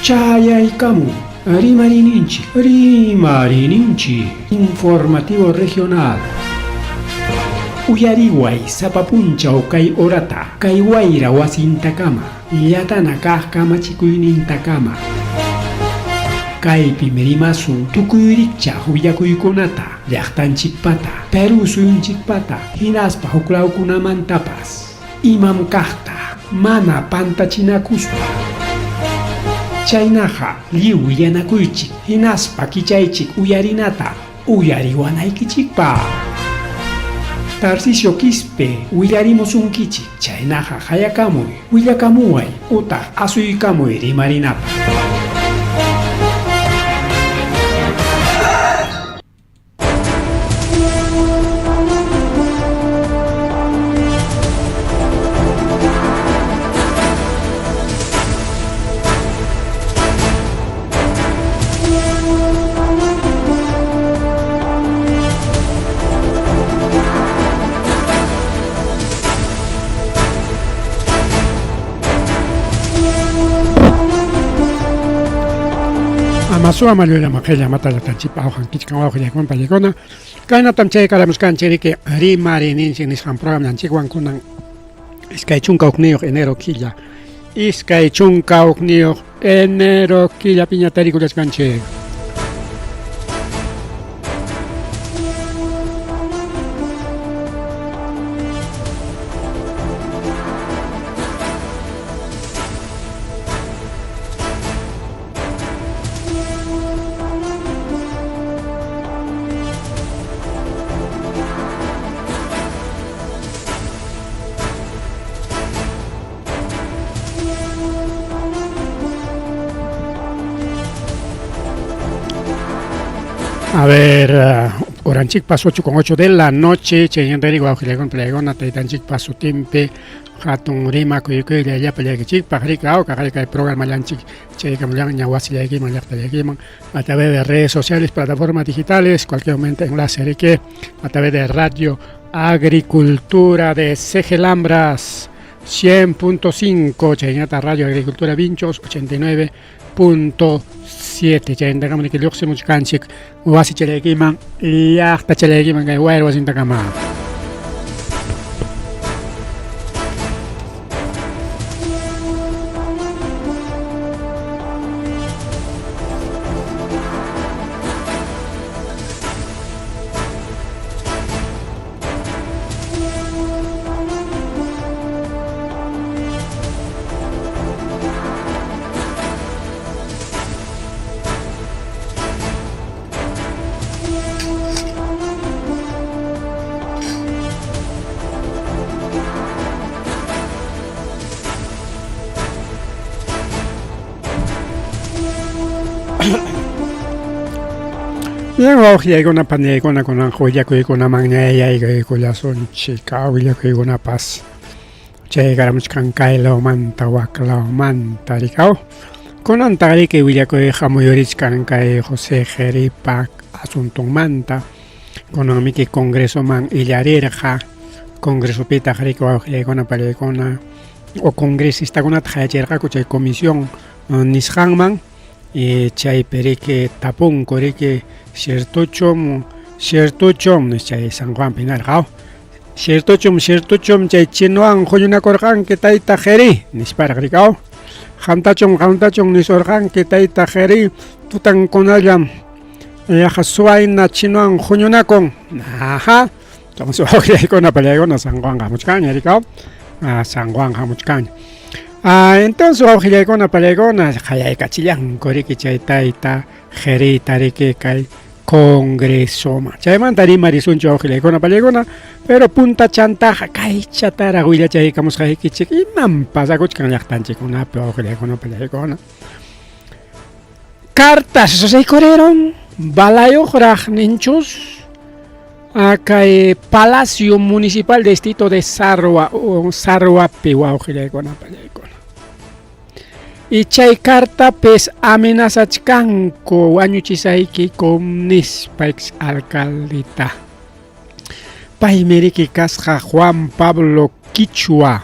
Chayaykamu, Rimarininchi, informativo regional. Uyariway sapapunchaw kay orata, kay wayra wasintakama, yatana kaq kamachikuynintakama. Kaypi merimasun tukuyrichaq willakuykunata, llaqtanchikpata, Perú suyunchikpata, hinaspa huklawkunamantapas, imam kaqta, mana pantachinakuspa. Chaynaqa lliw willanakuychik, hinaspa kichaychik uyarinata, uyariwanaykichikpa. Tarcisio Quispe, willarimusunkichik, chaynaqa hayakamuy, willakamuway, utaq asuykamuy rimarinata. Amasua Maluela Maquella Mata la Tanchipa Ojan Kichkan Oja con Palicona, Kaina Tamche Karamuskan Cherike, Rimarinin Nishan Program Nanchiguan Kunan, Skaichunka Okneo enero Killa, Skaichunka Okneo enero Killa Piñatariculas Canche. A ver, Oranchik pasó 8:08 de la noche, Cheyenderigo Augilegon Plegona, Taitanchik pasó Timpe, Hatun Rima, Kuyuki, Yaya Pelegichik, Pajarika, Cajarika, el programa Lanchik, Cheycamulan, Yahuasi, Mayak Pelegiman, a través de redes sociales, plataformas digitales, cualquier momento enlace que a través de Radio Agricultura de Cegelambras 100.5, Cheynata Radio Agricultura Vinchos 89.7, Cheynata que luxe much canchik, Wasi Chelegiman, Yachta Chelegiman, que Wire was in Takama. Bien, hoy hay una panela con una joya que con una magnesia y que con la son chica y que con una paz. Llegamos con Kailo Manta Wakla Manta Ricao. Con Antari que Villa que Jamoyorich Cancay José Jeripac Asunto Manta. Con un miki congreso man Illareja. Congreso Pita Jerico con una palecona. O congresista con una trajerga con comisión Nishangman. Y chay perique tapón corrique cierto chom chay San Juan Pinar gao cierto chom chay chinoan joyuna corgan que taita jeri nispara gricao janta chom nisorgan que taita jeri tutan conayam jasuaina chinoan joyuna con ajá entonces hoy con una pelea con San Juan Jamuchcaña gricao San Juan Jamuchcaña. Entonces, hoy con una palegona, hay cachillan, corrique taita, jeri, tarique, kai, congreso, chay mandari marisuncho, hoy con una palegona, pero punta chantaja, kai chatara, huila chay, camus hay kichik, y mampas, aguchkan yachtanche con una palegona. Cartas, esos hay corrieron, balayo, joraj, ninchus, acá Palacio Municipal de Distrito de Sarwa, Piwa, hoy con una palegona. Y chay carta pes amenazachkanko wañuchisaiki comnis ex alcaldita. Paimeriki Juan Pablo Quichua,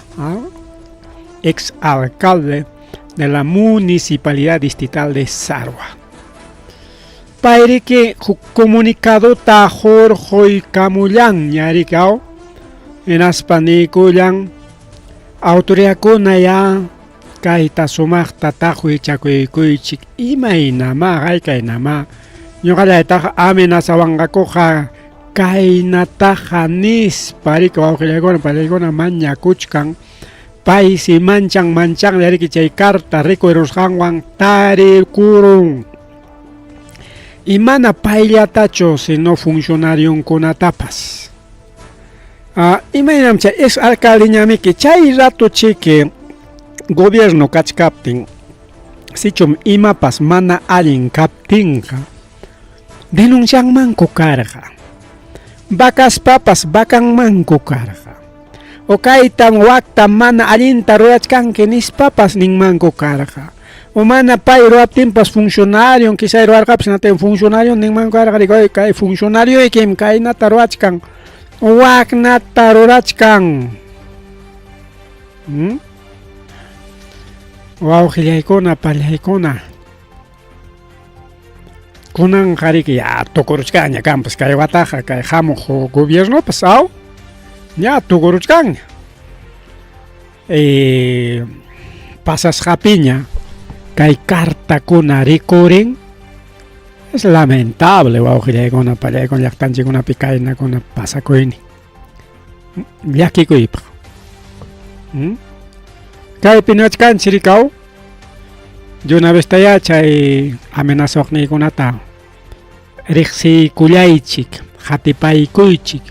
ex alcalde, de la Municipalidad Distrital de Sarwa. Paire que comunicado ta Jorge Camullan ñarikao en Aspanikuyan autoridad kunaya kaita sumakta tajuy chakuychik imaynama qaykaynama ñuqallaytaqa amenazawanqakuqa kaynataqa nispa rika wawqillaykuna palaykuna mañakuchkan pay si manchan yariki chay karta rikurusqanwan tarikurun imana payllatachu sino funcionarionkunatapas imaynam chay ex alcalde ñamiki chay rato que gobierno kachkaptin sichum imapas mana allin kaptinqa denuncianmanku karqa vakaspapas vakanmanku karqa o kaytan wakta mana allinta rurachkanki nispapas ninmanku karqa o mana pay ruaptinpas funcionario kisay ruarqapas natin funcionario ninmanku karqa kay funcionario ikim kaynata ruachkan waknata rurachkan wawqillaykuna pallaykuna kunan qariki ya tukuruchkaña kanpas kay wataqa kay hamuq gobiernopas aw ña tukuruchkaña pasasqapiña kay kartakuna rikurin es lamentable wawqillaykuna pallaykuna llaqtanchikunapi kaynakuna pasakuyni llakikuypaq kaypi ñachkanchik rikaw de una vez taya chay amenazaqniykunata riqsikullaychik qatipaykuychik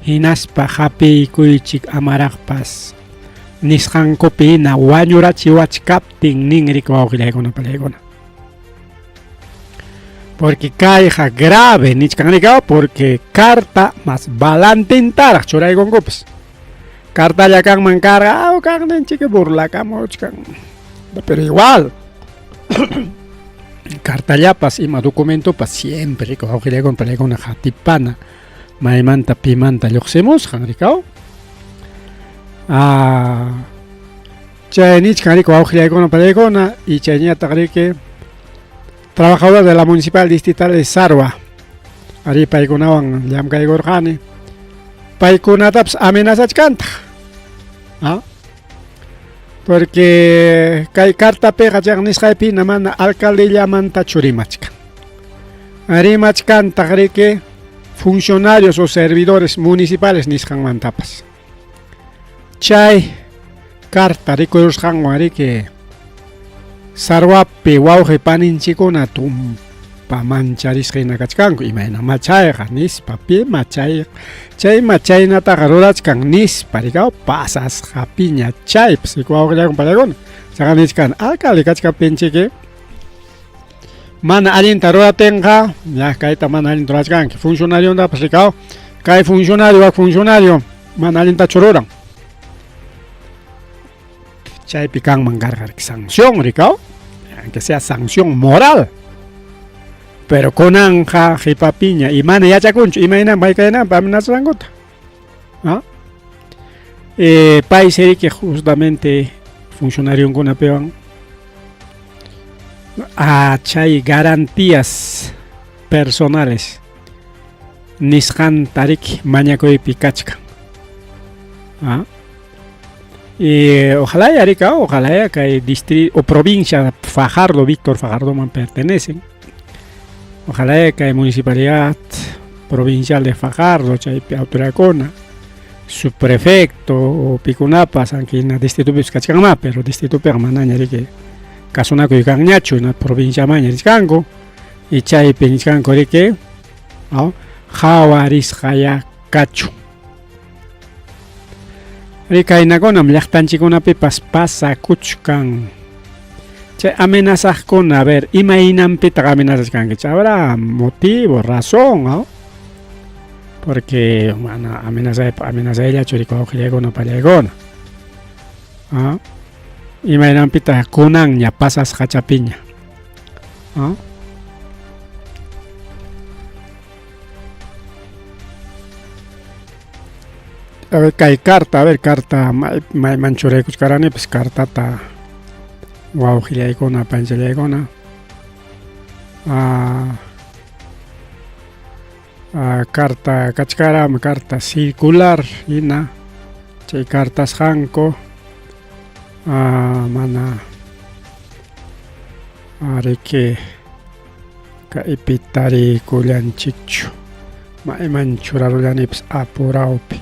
hinaspa qhapiykuychik amaraqpas nisqankupi hina wañurachiwachkaptin ninrik wawqillaykuna pallaykuna porque kayqa grave nichkanrikaw porque carta más balantintaraq churaykunkupas cartalla kanman karqa kanninchik burlakamuchkan pero igual cartallapas ima documentopas siempre wawqillaykuna pallaykuna qatipana maymanta pimanta lluqsimusqan rikaw chay nichkan rika wawqillaykuna pallaykuna y chayñataq riki trabajador de la Municipal Distrital de Sarwa ari paykunawan llamkaykurqani paykunatapas amenazachkantaq porque kay cartapiqa nisqaypina mana alcaldillamanta churimachkan rimachkantaq riki funcionarios o servidores municipales nisqanmantapas chay carta rikurusqanwan riki Sarwapi wawqi paninchikuna tumpa mancharisqina kachkanku imaynama chayqa nispa pima chay machaynataqa rurachkan nispa rikaw pasasqapiña chaypas wawqillaykuna pallaykuna chaqa nichkan alcalde kachkaptinchiki mana allinta ruratinqa ya kayta mana allinta rurachkanki funcionariontapas rikaw kay funcionario mana allintachu ruran chaypi kanman karqa sanción rikaw aunque sea sanción moral pero kunanja hipapiña imana yachakunchu imayna paykayna amenazankuta pay seriki justamente funcionarionkunapiwan chay garantías personales nisqanta riki mañakuypi kachkan y ojalá ya rica, ojalá ya que distrito o provincia Fajardo, Víctor Fajardo man pertenecen. Ojalá ya que municipalidad provincial de Fajardo, Chaype Autoridad su prefecto o Picunapas, aunque en el distrito Piscachama, pero distrito Permanaña de que Casunaco y Cañacho en la provincia Maña de Chango y Chaype Niscanco de que Jawaris Jaya Cacho. Rikaynakunam llaqtanchikunapi pasakuchkan chay amenazaqkuna a ver imaynanpitaq amenazachkanki habrá motivo, razón porque mana amenazayllachu rika wawqillaykuna pallaykuna imaynanpitaq kunanña pasasqa chapiña a ver, carta manchuraykuchkarani pues cartata wawqillaykuna panchallaykuna carta kachkaram, carta circular hina chay cartasqanku mana ariki kaypi tarikullanchikchu mayman churarullanipis apurawpi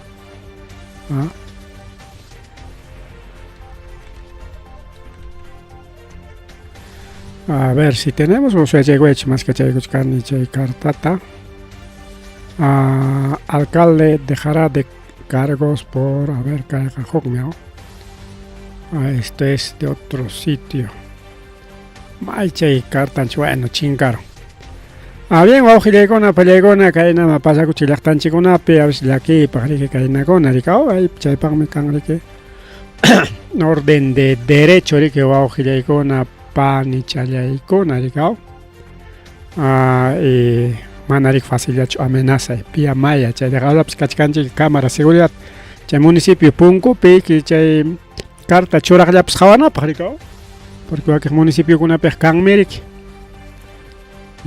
a ver si tenemos usuachaykuchik maskachaykuchkani chay cartata. Alcalde dejará de cargos por esto es de otro sitio. Chay cartanchi bueno chingaron. Bien, wawqillaykuna pallaykuna kaynama pasakuchik llaqtanchikunapi a veces llakipa riki kaynakuna rikao chaypaqmi kan riki orden de derecho riki wawqillaykuna panichallaykuna rikao manarik facilillachu amenaza pia maya chay dejalapas kachkanchik cámara seguridad chay municipio punkupi chay carta churaqllapas hawanapaq rikao porque wakaq municipiokunapiqa kanmi riki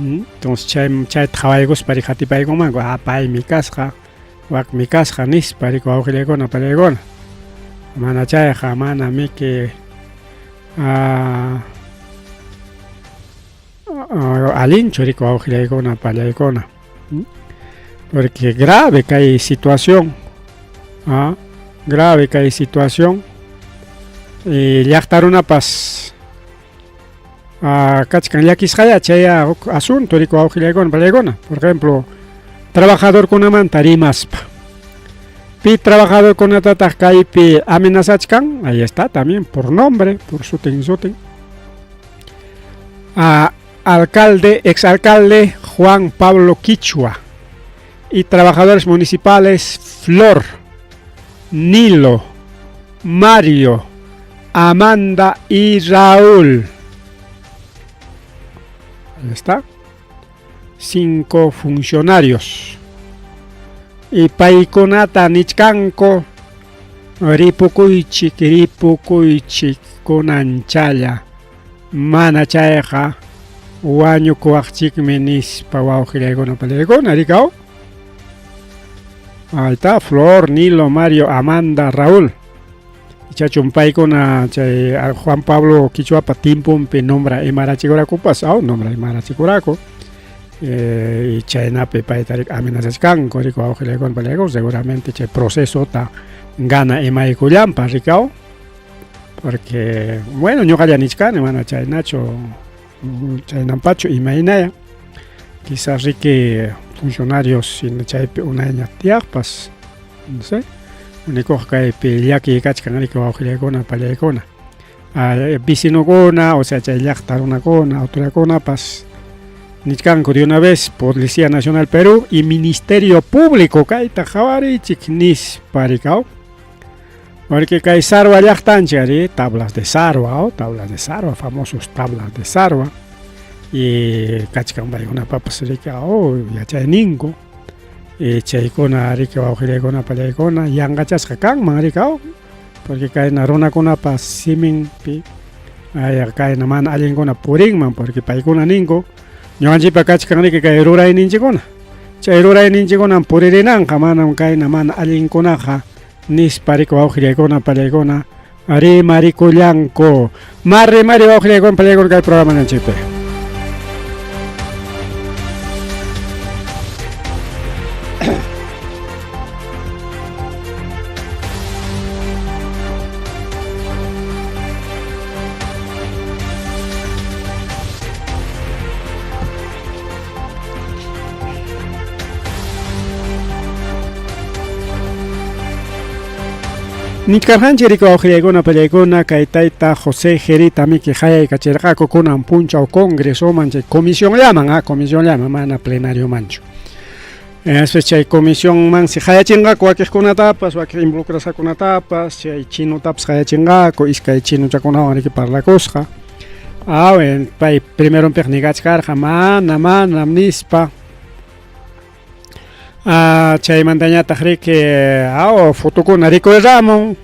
entonces chayta hawaykuspa rik hatipaykunmanku paymi kasqa wakmi kasqa nispa rik wawqillaykuna pallaykuna mana chayqa mana miki alinchu rik wawqillaykuna pallaykuna porque grave kay situación grave kay situación llaqtarunapas kachkan llakisqaya chay asunto rik wawqillaykuna pallaykuna por ejemplo trabajadorkunamanta rimaspa pi trabajadorkunatataq kaypi amenazachkan ahí está también por nombre por sutin exalcalde Juan Pablo Quichua y trabajadores municipales Flor, Nilo, Mario, Amanda y Raúl. Ahí está. 5 funcionarios. Y paykunata nichkanko ripukuychik kunanchalla mana chayqa wañukuwaqchikmi nispa wawqillaykuna pallaykuna rikao. Ahí está, Flor, Nilo, Mario, Amanda, Raúl. Chachun paykuna chay Juan Pablo Quichuapa timpumpi nombra imarachikurakupas nombra imarachikuraku y chaynapi paytarik amenazachkanku riko wawqillaykuna pallaykuna seguramente chay proceso ta gana imaykullanpa rikao porque bueno ñuqalla nichkani mana chaynachu chaynampachu imaynaya quizás riki funcionarios sin chaypi unayña tiyaqpas no sé unikuq kaypi llaki kachkan riki wawqillaykuna pallaykuna vecinokuna o sea chay llaqtarunakuna autoridadkunapas nichkanku de una vez Policía Nacional Perú y Ministerio Público kayta qhawarichik nispa rikao porque kay Sarwa llaqtanchik tablas de Sarwa famosos tablas de Sarwa y kachkan paykunapapas rikao yachayninku y chaykuna riki wawqillaykuna pallaykuna yanqachasqa kanman rikao porque kayna runakunapas siminpi kayna mana allinkuna purinman porque paykuna ninku ñuqanchikpa kachkan riki kay rurayninchikuna chay rurayninchikunan puririnanqa manam kayna mana allinkunaqa nispa riki wawqillaykuna pallaykuna rimarikuyanku mari wawqillaykuna pallaykuna kay programa nanchikpi. Nichkarqanchik riki wawqillaykuna pallaykuna kay tayta José Gerita miki hayay kachirqaku kunan punchaw congresoman chay comisión llaman mana plenario manchu chay comisión man si hayachinqaku wakiqkunatapas wakiq involucrasaqkunatapas chay chinutapas hayachinqaku iskay chinuchakunawan riki parlakusqa pay primeropiq niqachkarqa manam nispa chaymantañataq riki fotokuna rikuyramun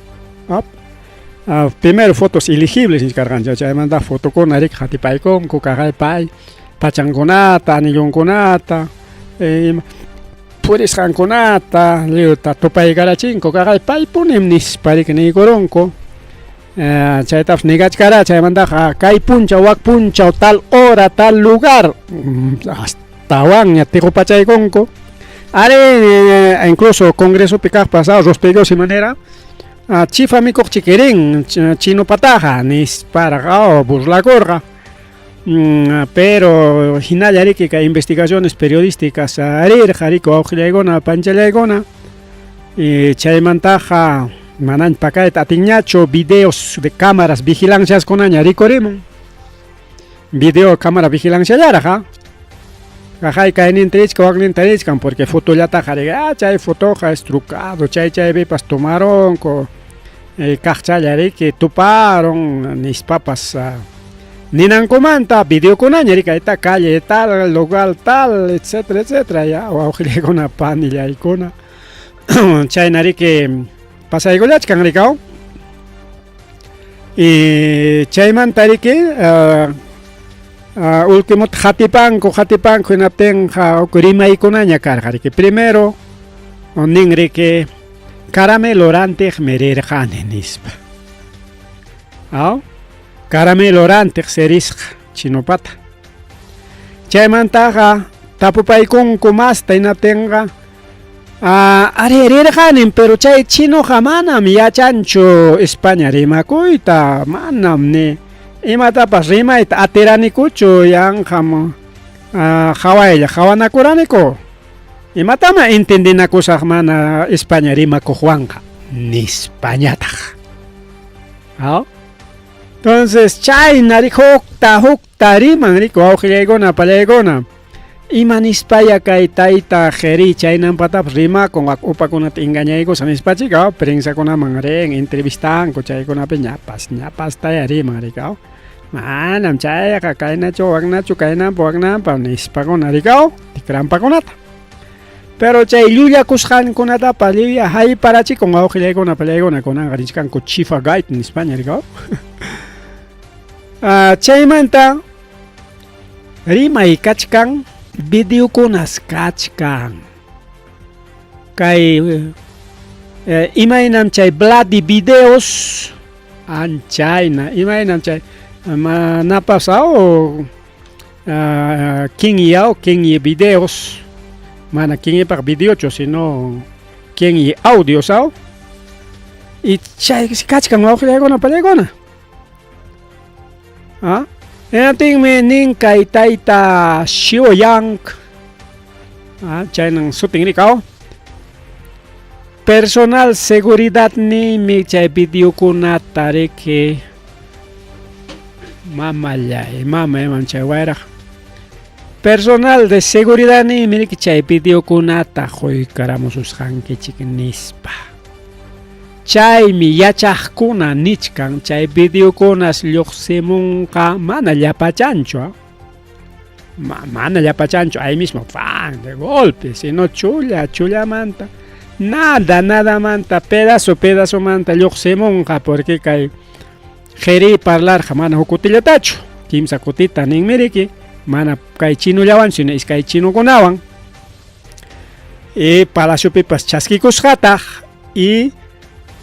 primero fotos elegibles niskarqancha chaymanta fotokunarika hatipaykunku kaqaypay pachankunata anillunkunata purisqankunata liwta tupaykarachinku kaqaypaypunim nisparika niykurunku chaytapas nigachkara chaymantaqa kay punchaw wak punchaw tal hora tal lugar astawan ña tiqupachaykunku ari incluso congresopi kaq pasado rospellos manera chifa mikuq chikirin chino pataja nisparaqa burlakurqa pero hinallariki kay investigaciones periodísticas arirqa riku awqillaykuna panchallaykuna chaymantaqa manan pakayta atinñachu videos de cámaras vigilancias kunaña rikurimun video cámara vigilanciallaraqa kajay kaynintrichka waknintrichkan porque fotollataqa riga chay fotoqa es trucado chaypipas tomaronku kaqchallariki tuparon nispapas ninankumanta videokunaña rikayta calle tal lugar tal etcétera etcétera ya awqillaykuna panillaykuna chaynariki pasaykullachkan rikaw y chaymantariki último hatipanku hinaptinqa rimaykunaña karqariki primero ninriki caramelorantej merirqani nispa caramelorantej serisqa chinopata chaymantaqa tapupaykunku masta hinaptinqa ari rirqanin pero chay chinoqa manam yachanchu España rimakuyta manam ni imatapas rimayta atiranicuchu yanqam hawaylla hawanakuraniku imatama entendinakusaq mana España rimakuqwanqa nispañataq entonces chayna hukta riman riku awqillaykuna pallaykuna ima nispaya kay tayta qheri chaynanpatapas rimakun upakunata engañaykusa nispachika prensakunaman rin entrevistanku chaykunapi ñapas taya riman rikaw manam chayqa kaynachu waknanpa nispakuna rikaw tikranpakunata pero chay llullakusqankunatapas llulla hayparachikun awqillaykuna pallaykuna kunanqa richkanku chifa gayt nispaña rikaw chaymanta rimay kachkan videokunas kachkan kay imaynam chay bloody videos anchayna imaynam chay manapas kinye videos mana kinyepaq videocho sino kinye audios y chay kachkan awqillaykuna pallaykuna Entinmi nin kay tayta Xiaoyang chaynan sutin rikaw personal seguridad nimi chay videokunata riki mama chay wayraq personal de seguridad nimi riki chay videokunata quykaramususqankichik nispa chaymi yachaqkuna nichkan chay videokunas lluqsimunqa mana llapachanchu mana llapachanchu ahí mismo fan de golpe sino chullamanta nada manta pedazo manta lluqsimunqa porque kay qheri parlarqa mana hukutillatachu kimsa kutita ninmiriki mana kay chinullawan sino iskay chinukunawan palaciopipas chaskikusqataq y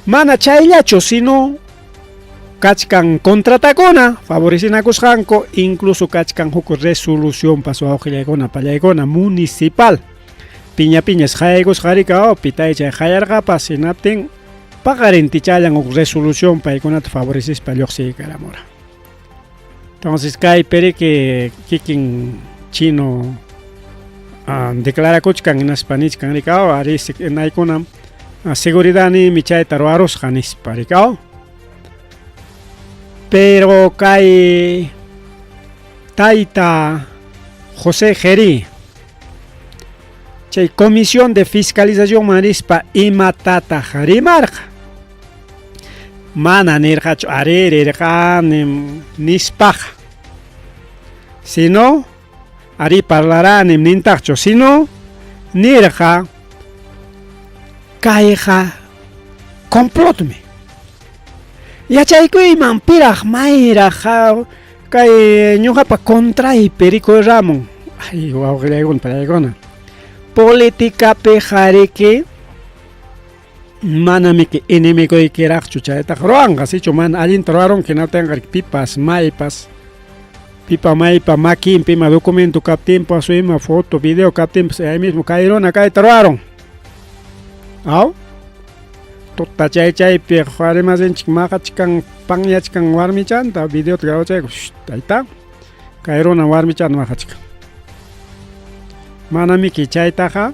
mana chayllachu sino kachkan contratakuna favorecinakusqanku incluso kachkan huk resolución paso awqillaykuna pallaykuna municipal piñas hayaykusqa rikaw pitay chay hayarqapas hinaptin paqarintichallan huk resolución paykunata favorecispa lluqsiykaramura entonces kay periki kikin chino declarakuchkan hinaspa rikaw ari naykunam seguridad ni mi chayta ruwarusqa nispa rikaw pero kay tayta José Geri chay comisión de fiscalización manispa imatataq rimarqa mana nirqachu ari rirqanim nispaqa sino ari parlaranim nintaqchu sino nirqa kayqa complotmi Yachaykuyman piraq mayraq kay ñuqapa contraypi rikuramun. Ay, wawqillaykuna palaykuna. Políticapi qariki manami que inimiguykiraqchu chaytaqa ruwanqa sichu mana allinta ruwarunki na tinqarki pipas maypas pipa maypa makinpi ima documento kaptinpas o ima foto video kaptinpas ahí mismo kay runa kayta ruwarun. ¿Aw? Tuta chaypi qharimasinchik maqachikan panyachikan warmichanta videota grabachayku ahí está kay runa warmichanta maqachikan manamiki chaytaqa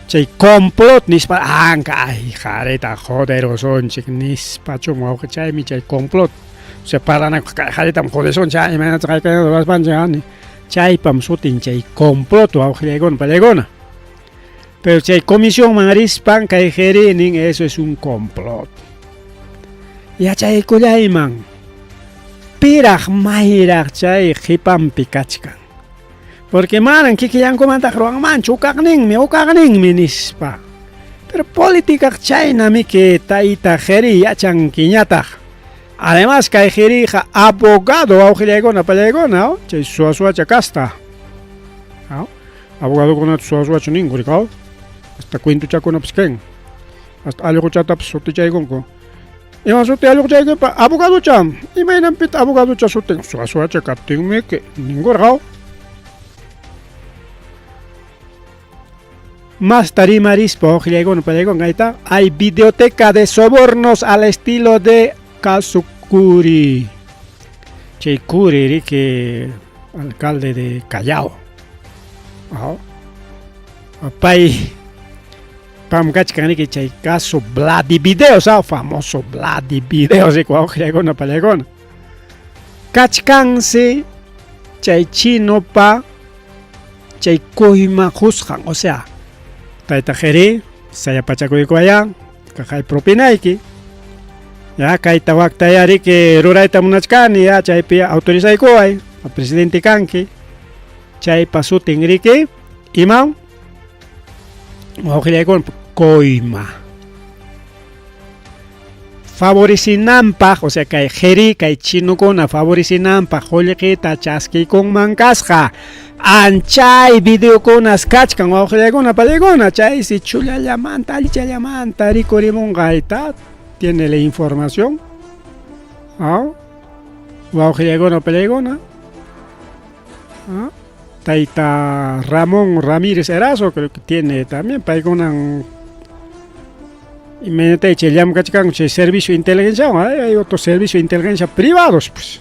chay complot nispa ay jareta joderosonchik nispachum wawqa chaymi chay complot o sea parana jaretam jodersonchik imanata qaykayta ruwaspanchik ani chaypam sutin chay complot wawqillaykuna pallaykuna pero chay comisión man rispan kay qhirinin eso es un complot yachaykullayman piraq mayraq chay qhipanpi kachkan porque manan kikillankumanta ruwanmanchu ukaqninmi nispa pero política chaynami que tayta qhiri yachankiñataq además kay qhiriqa abogado wawqillaykuna pallaykuna chay suwa kasta abogadokunata suwachu ninku hasta cuentuchakunapas kan hasta allquchatapas sutichaykunku ima suti allquchaykunpa abogadocha imaynampita abogadocha sutin suwacha kaptinmi que ninkurqa más tarimarispa wawqillaykuna pallaykuna ahí hay videoteca de sobornos al estilo de caso Curi chay Curi riki alcalde de Callao pay pam kachkan riki chay caso Bloody Videos famoso Bloody Videos wawqillaykuna pallaykuna kachkansi chay chinopa chay Coima juzgan o sea tayta qhiri sayapachakuykuyan kaqay propinayki ya kayta waqtaya riki rurayta munachkani ya chaypi autorizaykuway presidente kanki chaypa sutin riki ima wawqillaykuna Coima favoricinanpaq o sea kay qhiri kay chinukuna favoricinanpaq qullqita chaskiykunman kasqa anchay videokunas kachkan wawqillaykuna pallaykuna chaysi chullallamanta allichallamanta rikurimunqa ayta tiene la información wawqillaykuna pallaykuna tayta Ramón Ramírez Erazo creo que tiene también paykunan imagínate chay llamkachkan chay servicio de inteligencia hay otro servicio de inteligencia privados pues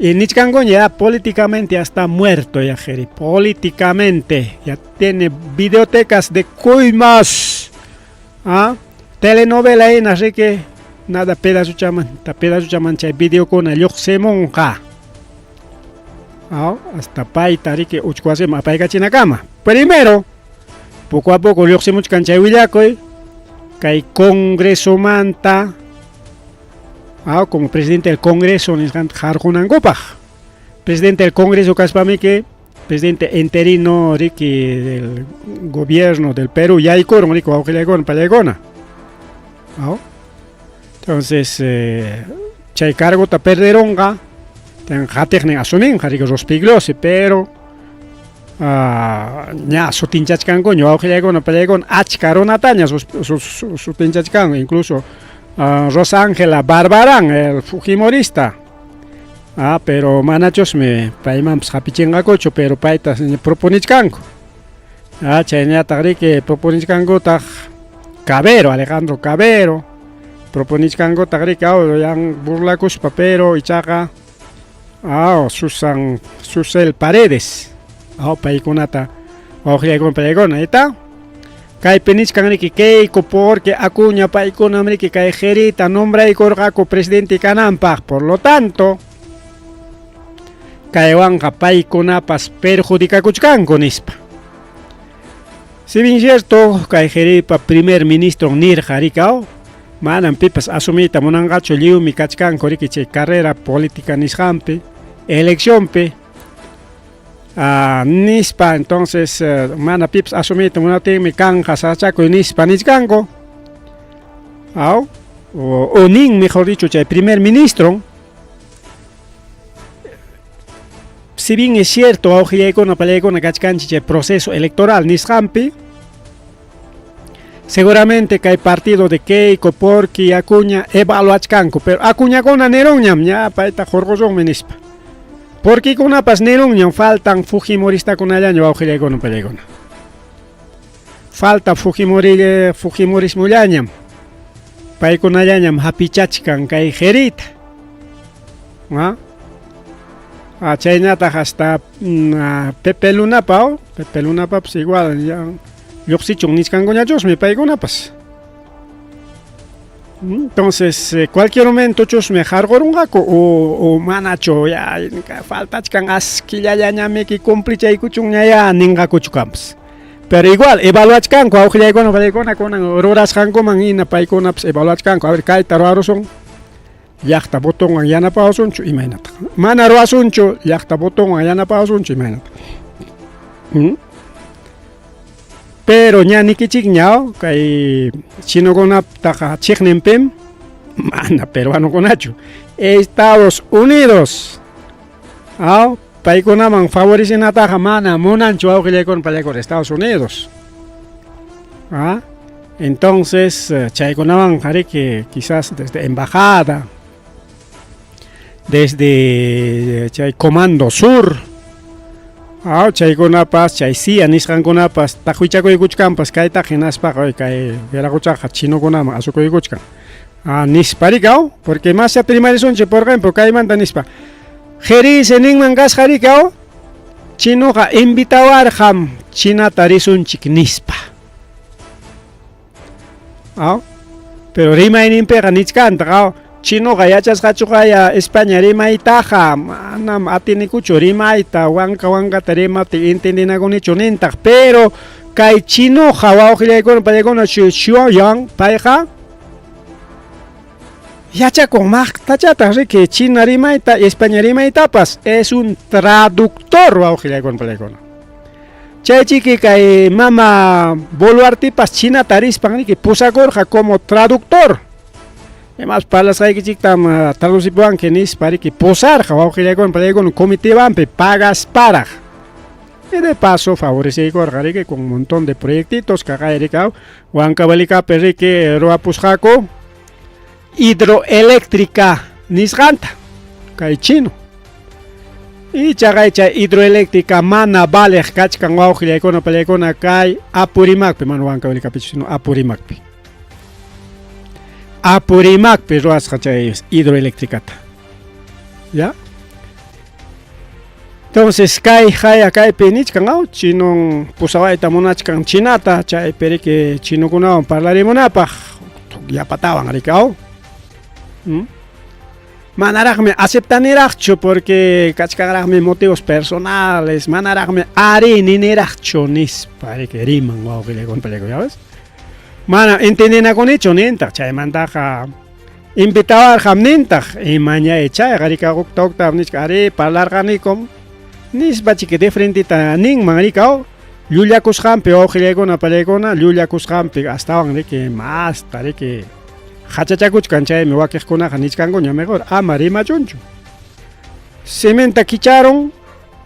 y Nichkangon ya políticamente ya está muerto ya qhiri políticamente ya tiene videotecas de Coimas telenovela así que nada pedazo chaman chay video con el lluqsimunqa hasta payta riki uchkuwasima apaykachinakama primero poco a poco lluqsimuchkan chay willakuy kay congreso manta como presidente del Congreso harkunankupaq presidente del Congreso kaspami que presidente interino riki del gobierno del Perú yaykurun riki wawqillaykuna pallaykuna entonces chay cargota perderonqa qatiqnin asuminqa riki Rospiglosi pero ña sutinchachkankuña wawqillaykuna pallaykuna achka runataña sutinchachkanku incluso Rosa Ángela Barbarán, el fujimorista. Pero manachosme paymanpas hapichinqakuchu pero paytas proponichkanku. Chayñataq riki proponichkankutaq Cabero, Alejandro Cabero. Proponichkankutaq riki yan burlakushpa pero ichaqa Susel Paredes. Paykunata wawqillaykuna pallaykuna está. Kay penichkan riki Keiko porque acuña paykunam riki kay qhirita nombraykurqaku presidente kananpaq por lo tanto kaywanqa paykunapas perjudicakuchkanku nispa si bien cierto kay qhiripa primer ministro nirqa riki manan pipas asumita munanqachu lliwmi kachkanku riki chay carrera política nisqanpi elecciónpi Nispa, entonces, mana pips asumito, una mi canja, sachaco y nispa, niscango. O nin, mejor dicho, el primer ministro. Si bien es cierto, el proceso electoral, niscampi, seguramente que hay partido de Keiko, Porky, Acuña, evaluachcanco, pero Acuña con aneroñam, ya, paeta jorgozón menispa. Porque con una pasneroñam faltan Fujimorista con allá, aujile con pelegona. Falta Fujimorismo llañam. Pai con allá, hapichachkan, kai jerita. Chaynata hasta Pepe Lunapa, pues igual, ya. Yo sí chungniscan con ellos, me pego una paz. Entonces, cualquier momento, chus me jargo un gaco o manacho, ya, falta chican asquilla ya me que cumplicha y cuchun ya ninga cuchucamps. Pero igual, evaluachcan, cuauja con horas hanco manina, paiconaps, evaluachcan, a ver, cae taro son. Yachta botón ayana pausuncho, imagínate. Mana roasuncho, yachta botón ayana pausuncho, imagínate. Pero ya ni que chigñao, que chino con aptaja chignempem, mana peruano con hacho. Estados Unidos. Paikonaman favorecen ataja mana monancho au que con Estados Unidos. Entonces, chaikonaman haré que quizás desde embajada, desde Comando Sur, chay conapas, chay sí, aniscan conapas, tajuichaco y cuchcampas, cae tajenaspa, cae veragochaja, chino conama, azuco y cuchcan. Nisparicao, porque más se primaria son, por ejemplo, cae manda nispa. Jeri se ningman gas jaricao, chino ja invitawar ham, china tarisun chik nispa. Pero rima en impera nichcanta, chino gayachas gachugaya España rima itaja manam atini kucho rima ita wanka tarima te entendina con hecho nentak pero kai chino jawa ojile con palegona shuo yang paeja yacha con mag tachata que china rima ita España rima itapas es un traductor wa ojile con palegona chachi que kai mama boluartipas china taris pangni que pusa gorja como traductor. Además, para las que chictam traduciban que nis para que posar, jaujile con comité vampe pagas para. Y de paso favorece que con un montón de proyectitos que acá ericao, huancabalica perrique roapusjaco, hidroeléctrica nisganta, kai chino. Y chagaicha hidroeléctrica mana vale kachkan huaujile con pelecona kai apurimac, mano huancabalica pichino apurimac. Apurimac pero es hidroeléctrica. ¿Ya? Entonces, kai penichkan, chino pusawai tamonachkan chinata, chay perique chino kunawan parlarimonapa, ya pataban aricao. Manaragme aceptaniracho porque cachcagaragme motivos personales, manaragme ariniracho nis para que riman o que le complejo, ¿ya ves? Mana entienden con hecho nenta, chay mandaja invitado al jamnenta y mañana echa garika octa nis care parlar ganikom nis bachi que de frente ta ning mangaricao Yulia Kushampe o gilegona palegona Yulia Kushampe hasta van que más tare que hachachakuch cancha me va que con nis cangoña mejor marima choncho cementa quicharon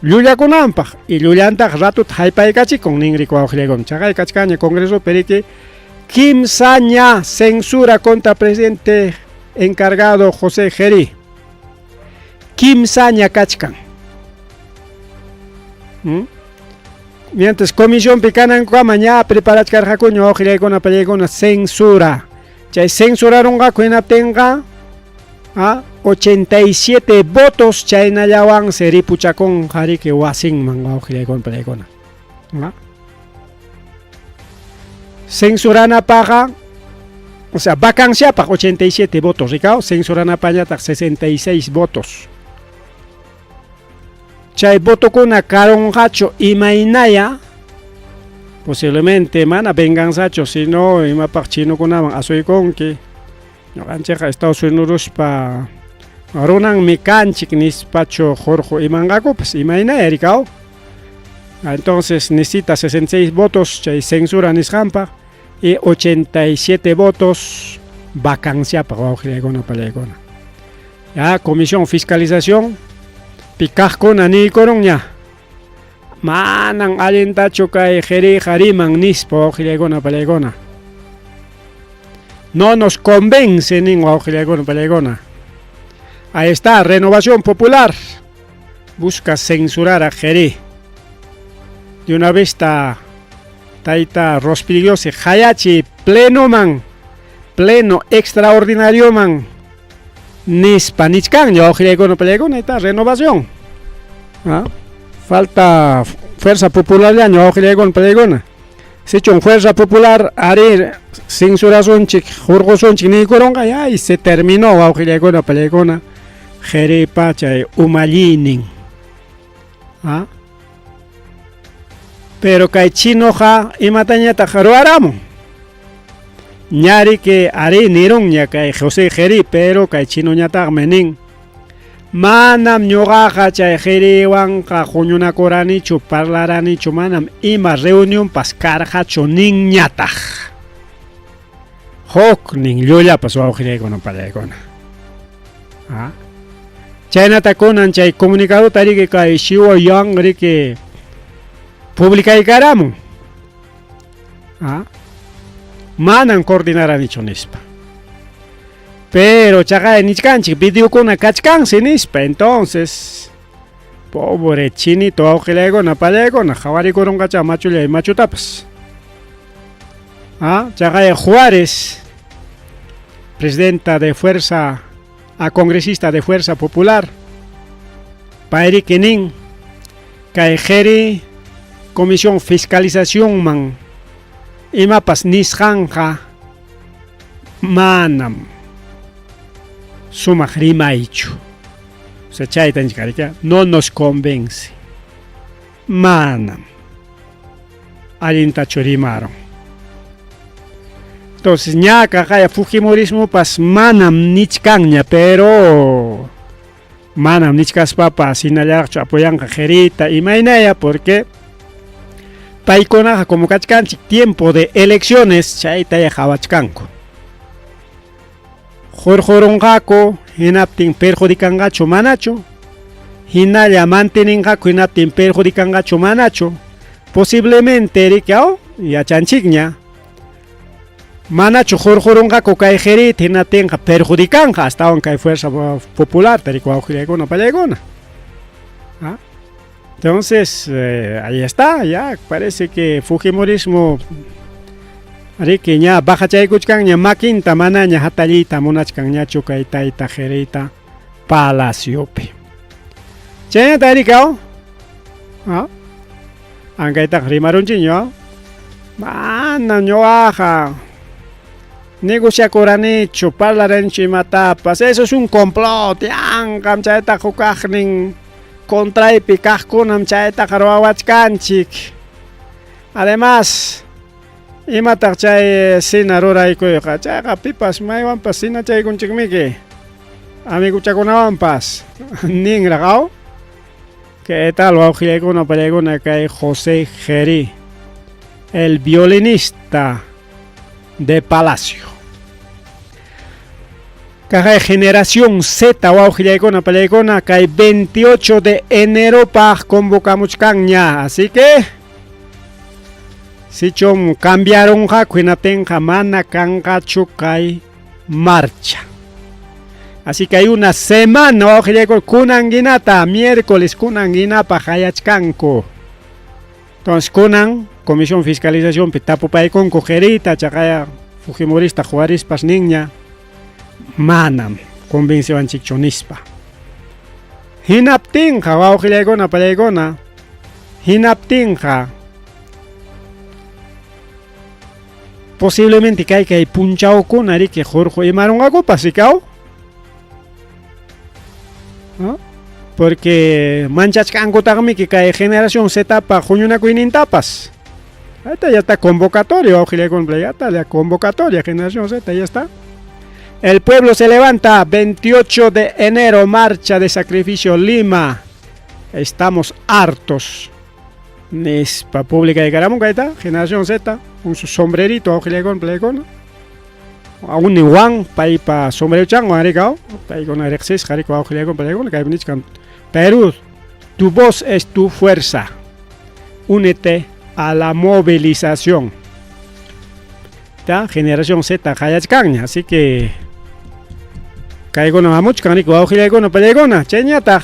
Yulia Kunampa y Yulia anta rato haipai cachi con ningrico o gilegon chagai cachcaña congreso perique Kim Saña censura contra presidente encargado José Geri. Kim Saña Kachkan. Mientras comisión picana en mañana prepara carjacoño ojile con una censura. Ya censuraron a cuena tenga 87 votos chaina yawan seri puchacón jari que wasing manga ojile con pelegona. Censurana paga, o sea, vacancia para 87 votos, Ricardo, censurana paga 66 votos. Chay voto con a caron hacho y mainaya, posiblemente mana venganza, si no, y ma parchino con a soy con que no gancheja Estados Unidos pa ronan mi canchik nis pacho Jorge y mangaco, pues y mainaya, Ricardo. Entonces necesita 66 votos, chay censura nisqampa, y 87 votos vacancia para Wauqillaykuna pallaykuna. Ya, comisión fiscalización, pikaqkuna niykurunña. Manan allintachu kay qhiri qhariman nispa Wauqillaykuna pallaykuna. No nos convence nin Wauqillaykuna pallaykuna. Ahí está, Renovación Popular busca censurar a qhiri. De una vez está taita Rospigliosi hayachi pleno extraordinario man nispa nichkan Wauqillaykuna pallaykuna está Renovación. ¿Ah? Falta Fuerza Popular ya Wauqillaykuna pallaykuna. Si chon Fuerza Popular ari censurasunchik jurgosunchik niykuronqa ya y se terminó Wauqillaykuna pallaykuna qhiripa chay umallinin. ¿Ah? Pero kay chinoja imatañataq ruwaramun. Ñari que ari nirunña kay José qhiri, pero kay chinoñataqmi nin manam ñuqaqa chay qhiriwanqa huñunakuranichu parlaranichu manam ima reunionpas karqachu ninñataq. Huk nin llullapas Wauqillaykuna pallaykuna. ¿Ah? Chaynata kunan chay comunicado tariki kay shiwa yang riki publicaykaramun. ¿Ah? Manan coordinaranichu nispa. Pero chaqay nichkanchik videokuna kachkansi nispa. Entonces pobre chinito Wauqillaykuna pallaykuna qhawarikuronqacha machullay machutapas. ¿Ah? Chaqay Juárez, presidenta de Fuerza congresista de Fuerza Popular, payri kenin kay qhiri comisión fiscalización man imapas nisqanqa manam sumaq rimaychu. O sea, chaytanchik karika no nos convence. Manam allintachu rimaron. Entonces ñaqa kaya Fujimorismo pas manam nichkanña, pero manam nichkaspapas hinallarchu apoyanqa qhirita imaynaya porque paykunaqa como kachkanchik tiempo de elecciones chaytaya qhawachkanku. Hurqurunqaku hinaptin perjudikanqachu manachu, hinalla manteninqaku hinaptin perjudikanqachu manachu, posiblemente rikao yachanchikña manachu hurqurunqaku kay qhirita hinaptinqa perjudikanqa astawan kay Fuerza Popular tariki Wauqillaykuna pallaykuna. ¿Ah? Entonces ahí está, ya parece que Fujimorismo riki ña bajachaykuchkanña makinta manaña hatallita munachkanñachu kay tayta qhirita palaciopi. Chaynata rikao, ¿ah? Ankaytaqa rimarunchikña mana ñuqaqa negociakuranichu parlaranchu imatapas, eso es un complot, yanqam chayta hukaqnin contraypi kaqkunam chaytaqa ruwawachkanchik. Además imataq chay sina ruraykuyqa chayqa pipas maywanpas sinachaykunchikmiki amiguchakunawanpas ninraqaw. ¿Qué tal Wauqillaykuna pallaykuna kay José Qhiri, el violinista de Palacio? Kay generación Z Wauqillaykuna pallaykuna kay 28 de enero pa convocamuchkanña, así que si chom cambiaron hinaptinqa mana kanqachu kay marcha. Así que hay una semana Wauqillaykuna kunanginata miércoles kunanginapa hayachkanku. Entonces kunan comisión fiscalización tapupaykunku qhirita chaqaya Fujimorista Juárezpas ninña manam convencewanchikchu nispa. Hinaptinqa Wauqillaykuna pallaykuna hinaptinqa posiblemente kay punchawkuna riki hurqu imarunqakupas rikaw. ¿No? Porque manchachkankutaqmi kay generación Z pa huñunakuynintapas. Ahorita ya está convocatoria Wauqillaykuna, ya está la convocatoria generación Z, ya está. El pueblo se levanta 28 de enero, marcha de sacrificio Lima. Estamos hartos Nispa pública de Caramuncaita, generación Z, con su sombrerito, ojilegón, plegón. Aún ni Juan, pa sombrero chango, aricao, pa con arexis, jarico, ojilegón, plegón, que hay Perú, tu voz es tu fuerza. Únete a la movilización. ¿Ta? Generación Z, Hayachcaña, así que. Caigo no mucho, canico, ojilegón, no pelegona, cheñata.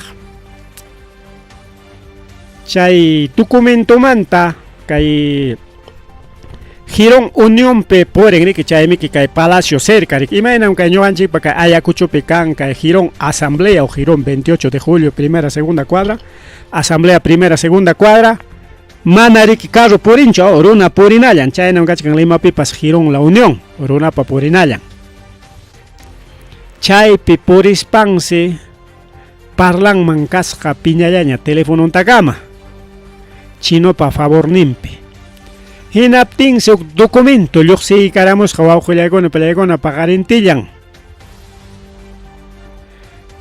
Chay documento manta, cay. Girón Unión pe poren que chay mi que cay Palacio cerca, imagina que no anchi para que Ayacucho pecan, cay Girón Asamblea o Girón 28 de julio, primera, segunda cuadra, Asamblea primera, segunda cuadra, Manaric carro porincho, Oruna porinayan, chay no cachican Lima pipas Girón La Unión, Oruna pa porinayan. Chay pe porispanse, parlan mancasca piñayaña, teléfono takama, chino pa favor nimpe. Hinapting su documento, yo sé que haremos que pagar en Tillan.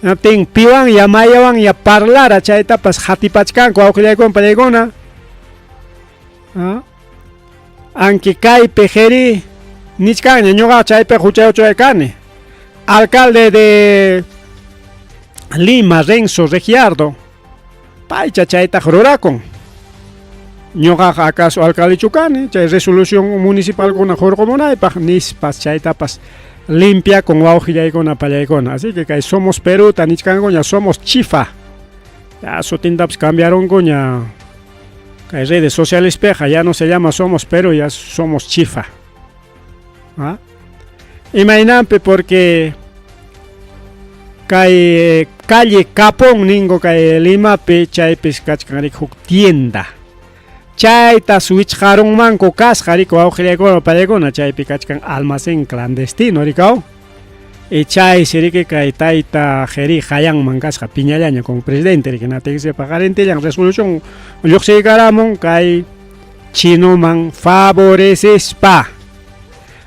Hinapting piwan ya mayawan ya parlar a chaita pas hatipachkan con pelegona. Aunque cae pejeri, nichkan, ñoga chaipe jucheo choecane. Alcalde de Lima, Renzo Regiardo, paicha chaita jororacon. Ñoga acaso alcalde Chucane, chay resolución municipal con ajor comunal, nispas chaitapas limpia con guajilla y con apayaicona. Así que somos Perú, tanichcan ya somos chifa. Ya sotindaps cambiaron coña. Que redes sociales peja, ya no se llama somos Perú, ya somos chifa. ¿Ah? Imaginampe porque calle Capón ningo calle Lima pe chay pescachcarik tienda. Chaita switch jarong manco cas jarico augelego palegona chay picachcan almacén clandestino ricao. Y chay serique kai taita jeri hayang mancasca piñalaña como presidente que na se pagar en telan resolución yo se garamon kai chino man favoreces pa.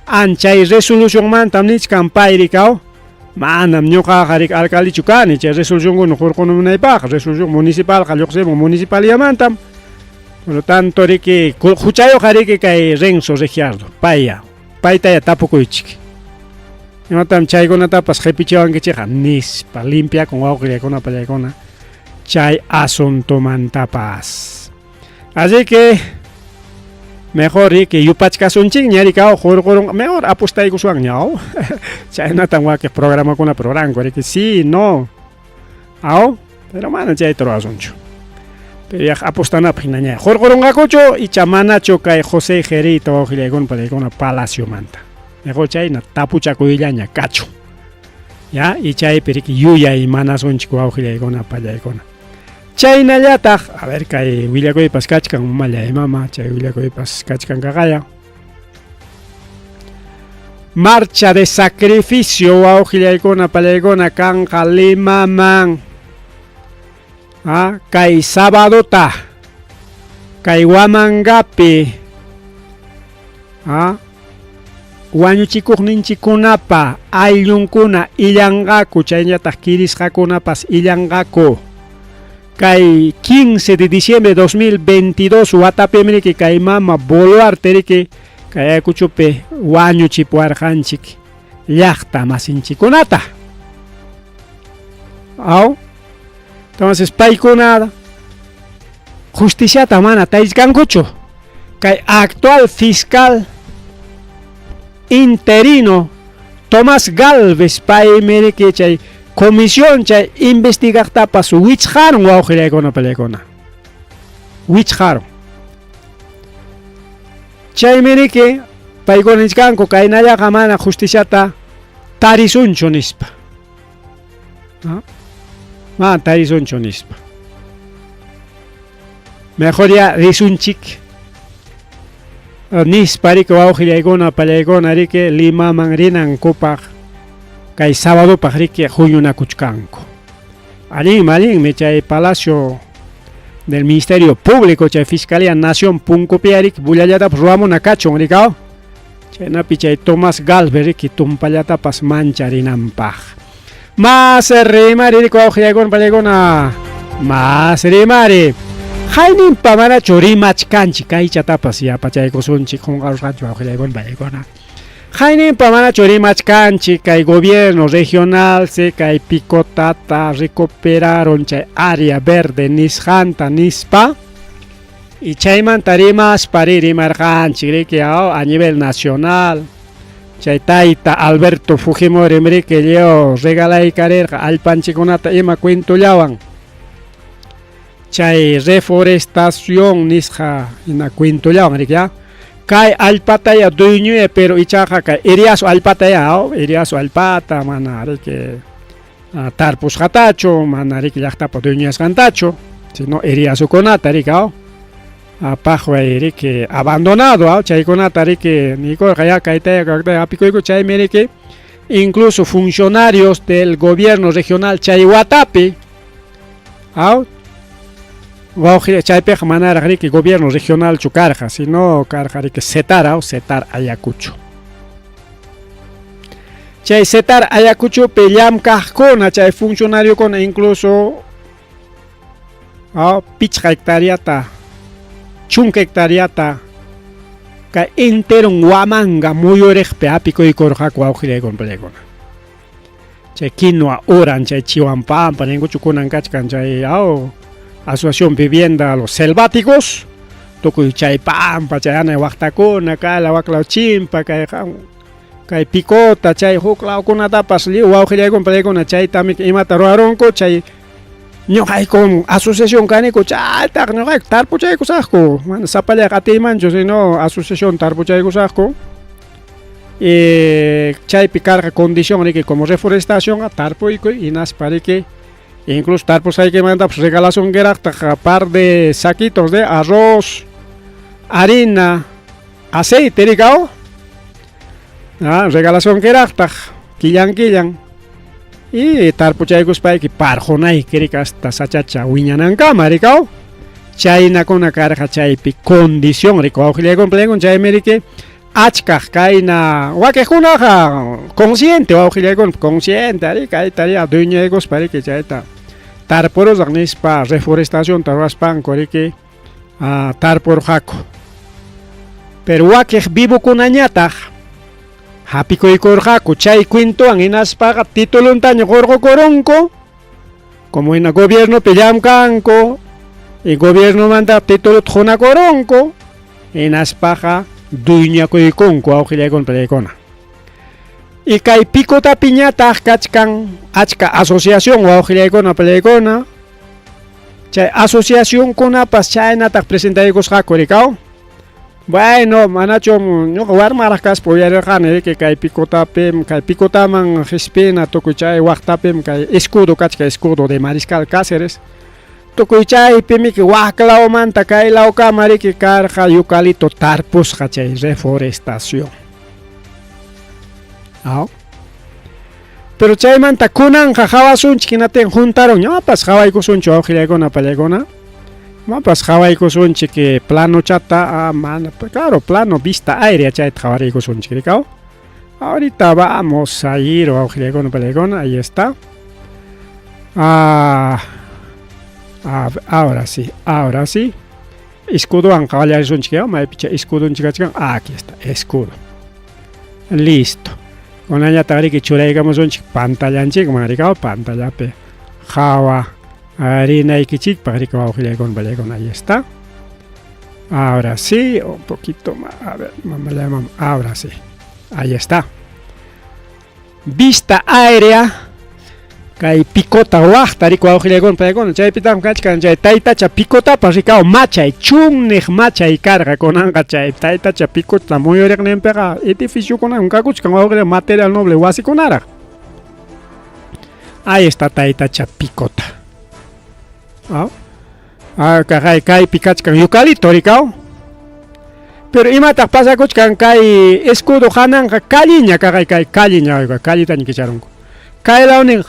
Anchay resolución man tamnich campay ricao. Manam ñoqa jarik alcalde Chucani chay resolución con jorcono naipa resolución municipal jalloxemo municipalidad mantam. Por lo tanto, que escuchayo jareke que Renzo Regiardo, paita ya tapo coichik. No tan chay con tapas repichaban que cheja nispa limpia con agua con una palaycona. Chay asunto mantapas. Así que mejor que yupachka son ching ñari cao jorgorong mejor apostai ku suang ñao. Chay no tan que programa con una programa que sí, no. Ao, pero mana chay tro asuncho. Pero apostana pinaña. Jorgoronga cocho y chamana choca José Gerito ojilegón para con Palacio Manta. Mejor chay na tapucha coillaña cacho. Ya y chay periki yuya y manas un chico ojilegón para con. Chay na yata, a ver que William Coy Pascachcan mala mama, chay William Coy Pascachcan cagaya. Marcha de sacrificio a ojilegón para con canja Lima man. Kai sabadota, kai wamangapi, wanyuchikuq ninchikunapa, ayunkuna illangaku, chayñataq kirisqakunapas illangaku. Kai 15 de diciembre de 2022, watapemriki kai mama boluarteriki, kai ayakuchupe wanyuchipuarqanchik, llaqta masinchikunata. Entonces, paikuna justicia tamana taisgangucho, que actual fiscal interino Tomás Galvez paimere que chay comisión chay investigar tapas wichharon wa ojele con pelecona. Wichharon. Chay mere que paikonisganko kainaya gamana justicia ta tarisuncho nispa. Tarizon chonispa. Mejor ya risunchik. Nispari que auxilia igona palegona rike Lima mangrinan copa. Kai sábado pajrique junio na cuchcanco. Alin me chay Palacio del Ministerio Público chay Fiscalía Nación Punco Piarik bulayata ruamo na cacho ricao. Chay napi chay Tomás Galvez que tumpayata pas mancharinampa. Más remare de coge con palegona. Más remare. Haynimpa manachu rimachkanchik aychatapas yapachaykusunchik qunqarusqanchik wawqillaykuna pallaykuna. Haynimpa manachu rimachkanchik kay gobierno regional se kay Picotata recuperaron chay área verde nisqanta nispa y chaymanta rimashpa rimarqanchik riki a nivel nacional. Chay tayta Alberto Fujimori mriki leo regalaykarirqa allpanchikunata ima cuentullawan. Chay reforestación nisqa ina cuentullawan riki kay allpataya dueño pero ichaqa kay iriaso allpataya iriaso allpata mana riki tarpusqatachu mana riki llaqtapa dueñasqantachu sino iriasukunata riki apaqway riki abandonado chaykunata riki nikurqa ya kaytaya kaqtaya apikuyku chaymi riki incluso funcionarios del gobierno regional chay watapi chaypiqa manaraq riki gobierno regional chu karqa sino karqa riki setar Ayacucho. Chay setar Ayacuchopi llamkaqkuna chay funcionariokuna incluso pichqa hectariata chunka hectariata kay entero Huamanga muyuriqpi apikuykurqaku wawqillaykuna pallaykuna. Chay quinoa oran chay Chihuampampa ninkuchu kunan kachkan chay Asociación Vivienda Los Selváticos tukuy chay pampa chay anay waqtakuna kala waqlaw chimpa kay Picota chay huk lawkunatapas liw wawqillaykuna pallaykuna chaytami imata ruwarunku chay ñuqayku asociación kaniku chaytaq ñuqayku tarpuchaykusaqku mana sapallayqa atiymanchu sino asociación tarpuchaykusaqku chaypi karqa condición riki como reforestación tarpuykuy hinaspa riki incluso tarpusqaykimanta regalasunkirakta par de saquitos de arroz, harina, aceite rikaw regalasunkirakta killan y tarpuchaykuspayki parjonayki rika hasta sachacha wiñanankama rikaw chaynakuna karqa chaypi condición rika wawqillaykuna pallaykuna chaymi riki achkaq kayna wakiqkunaqa consciente wawqillaykuna consciente ari kayta dueñaykuspa riki chayta tarpurusaq nispa reforestación ruwaspanku riki tarpurqaku pero wakiq vivukunañataq hapikuykurqaku chay cuentowan hinaspaqa tituluntaña qurqukurunku como hina gobiernopi llamkanku y gobiernomanta tituluta hunakurunku hinaspaqa dueñakuykunku wawqillaykuna pallaykuna. Y kay Picotapi ñataq kachkan achka asociación wawqillaykuna pallaykuna chay asociacionkunapas chaynataq presentaykusqaku rikaw. Bueno, manachu ñuqa warmaraq kaspa uyarirqani riki kay Picotaman hisp'ina tukuy chay waqtapim kay escudo kachka escudo de Mariscal Cáceres tukuy chaypimi waqlawmanta kaylawkama riki karqa eucalipto tarpusqa chay reforestación. Pero chaymanta kunanqa hawasunchik hinatin juntaron ñapas hawaykusunchu wawqillaykuna pallaykuna mapas hawaykusunchik plano chata claro plano vista aérea chayta hawarikunchik rikaw. Ahorita vamos a ir wawqillaykuna pallaykuna ahí está. Ahora sí escudowan hawallarisunchik maypicha escudonchik kachkan aquí está escudo listo. Kunañataq riki churaykamusunchik pantallanchikman rikaw pantallapi hawa rinaykichikpaq riki wawqillaykuna pallaykuna ahí está. Ahora sí un poquito más a ver ahora sí ahí está vista aérea kay Picota waqta riki wawqillaykuna pallaykuna chaypitam kachkan chay taytacha Picotapas rikaw machay chunniq machay karqa kunanqa chay taytacha Picota muyuriqninpiqa edificiokunawan kakuchkan wawqillayku material noble wasikunaraq. Ahí está taytacha Picota. Kaypi kachkan eucalipto rikaw. Pero imataq pasakuchkan kay escudo hananqa calliña kaqay kay callitaña kicharunku. Kaylawnin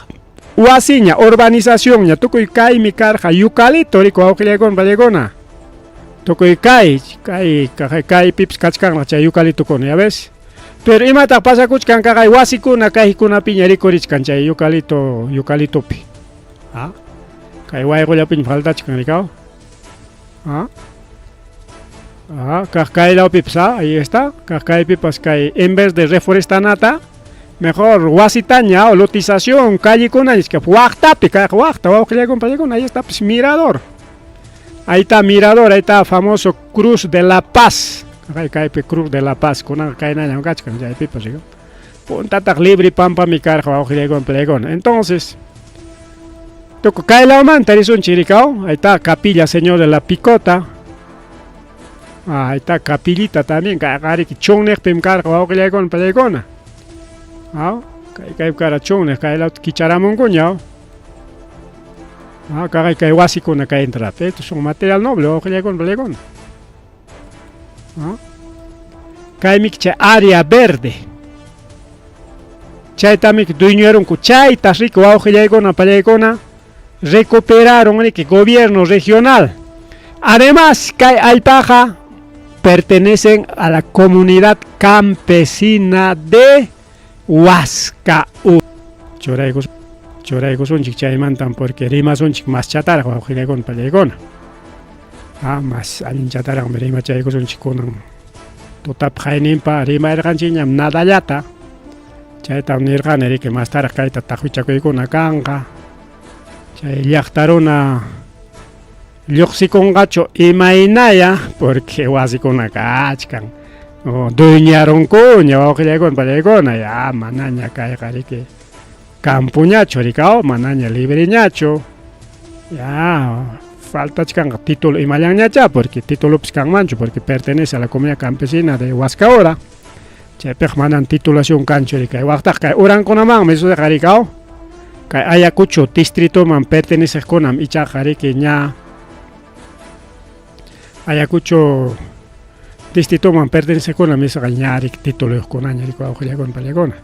wasiña urbanización ña tukuy kaymi karqa eucalipto riki wawqillaykuna pallaykuna. Tukuy kaypipas kachkanqa chay eucaliptokuna ya ves. Pero imataq pasakuchkan kaqay wasikuna kaykunapiña rikurishkan chay eucaliptopi. Kay wayqullapiña faltachkan rikaw. ¿Ah? Ahí está, pipas que en vez de reforestanata, mejor wasitaña o lotización, calle con ahí, es que ahí está, pues mirador. Ahí está mirador, ahí está famoso Cruz de la Paz. Cruz de la Paz, con una cadena de gachcan, ya hay pipas, punta libre pampa mi carro, entonces, toco cae la manta, es un chiricao, ahí está Capilla Señor de la Picota. Ahí está capillita también, que chonnek pim cargo con pelegona. Que cara chonnek, que la kicharamon coñao. Que wasi con acá entra. Esto es un material noble, o que con pelegona. Que mikche área verde. Chay también dueñaron cuchay, tas rico, o que con pelegona. Recuperaron el gobierno regional. Además, que hay paja. Pertenecen a la comunidad campesina de Huascaú. Choraigos son chichaimantan porque rimas son más chatarra, con pelegona. Más alin chatarra, rima chaigos son chiconan. Totap jainimpa, rima erganchiñam nadallata. Chaita unirgan, que más tarde caita tajuichacoicona canga. Chay llachtarona. Yoxi con gacho y mainaya, porque wasi con la cachcan. Duñaron cuña, o que con palegona, ya, manaña cae que campuñacho, ricao, manaña libreñacho. Ya, falta chcan título y mañañacha, porque título piscan mancho, porque pertenece a la comunidad campesina de Huascaora. Chepej manan titulación cancho, ricao, guachta, que oran con amang, me hizo de jaricao. Que Ayacucho, distrito man pertenece con am, y chajarique ña. Ayacucho distrito man pertenece con la mesa gañari título con añari con palegona.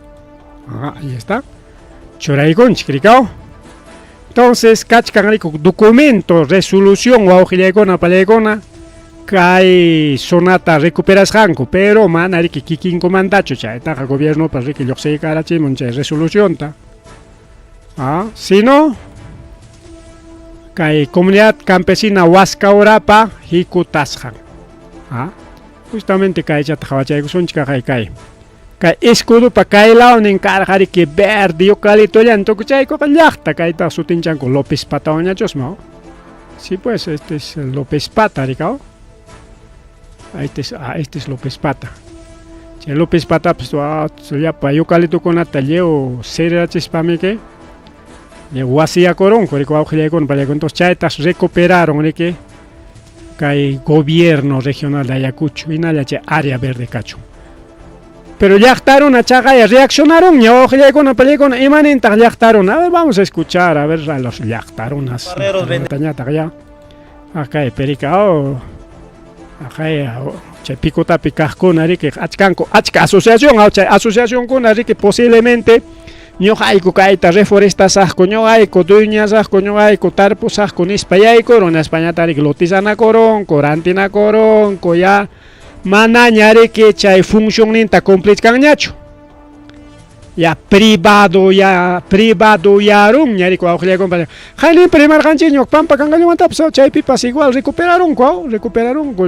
Ahí está. Choraigón chicricao. Entonces, cachcan documento, resolución o con palegona. Cae sonata recuperas janco, pero man ari que kikin comandacho cha está el gobierno para que yo se carache monche resolución ta. Si no que comunidad campesina Huascaorapa Jikutasjan. Justamente que ella trabaja con que escudo para que la un encargar que verde yo calito ya en tocuchay con yachta que está su tinchan con López Pata oña chosmao. Sí, pues este es López Pata, ricao. Este es López Pata. López Pata pues ya para yo calito con atalleo seria chispame que Huasia Corón, entonces chaitas recuperaron que hay gobierno regional de Ayacucho y nada área verde cacho. Pero ya estaron a chaga y reaccionaron, ya con la película emanenta ya estaron. A ver, vamos a escuchar, a ver a los yachtaronas. Ya. Acá hay pericao, acá hay picota picas con ari que achcanco, asociación con ari que posiblemente ño hayko kaita reforestas asco ño hayko dueñas asco ño hayko tarpos asco nispayayko ron España tarik lotizana koron corantina koron ya manañare que chay función ninta complete ñacho ya privado ya rum ñari ko awjle compañero jali primer ganchiño pampa kangallo mantap so chay pipas igual recuperaron ko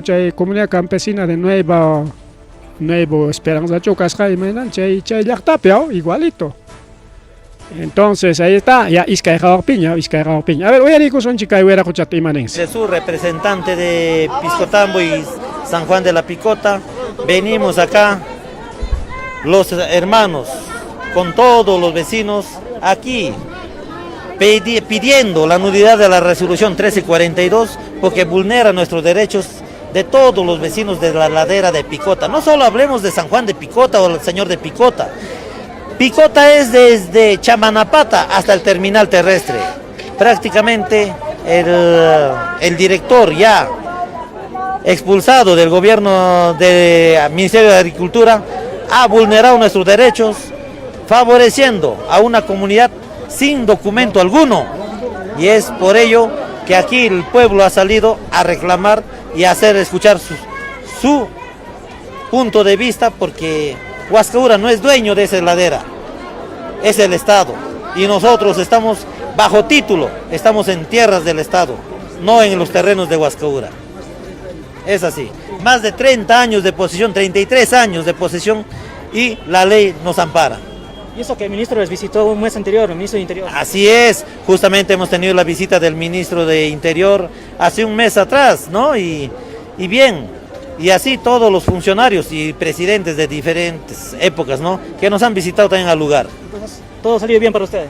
chay comunidad campesina de nuevo Esperanza Chocas Jaime chay llactapiao igualito. Entonces ahí está, ya Isca Piña. A ver, hoy Arico son chica y hubiera escuchado imanense. Su representante de Piscotambo y San Juan de la Picota, venimos acá, los hermanos, con todos los vecinos, aquí, pidiendo la nulidad de la resolución 1342, porque vulnera nuestros derechos de todos los vecinos de la ladera de Picota. No solo hablemos de San Juan de Picota o el señor de Picota. Picota es desde Chamanapata hasta el terminal terrestre. Prácticamente el director ya expulsado del gobierno del Ministerio de Agricultura ha vulnerado nuestros derechos, favoreciendo a una comunidad sin documento alguno. Y es por ello que aquí el pueblo ha salido a reclamar y a hacer escuchar su punto de vista, porque Huascaura no es dueño de esa ladera, es el Estado, y nosotros estamos bajo título, estamos en tierras del Estado, no en los terrenos de Huascaura. Es así. Más de 30 años de posesión, 33 años de posesión y la ley nos ampara. Y eso que el ministro les visitó un mes anterior, el ministro de Interior. Así es, justamente hemos tenido la visita del ministro de Interior hace un mes atrás, ¿no? Y bien, y así todos los funcionarios y presidentes de diferentes épocas, ¿no? Que nos han visitado también al lugar. Entonces, todo salió bien para ustedes.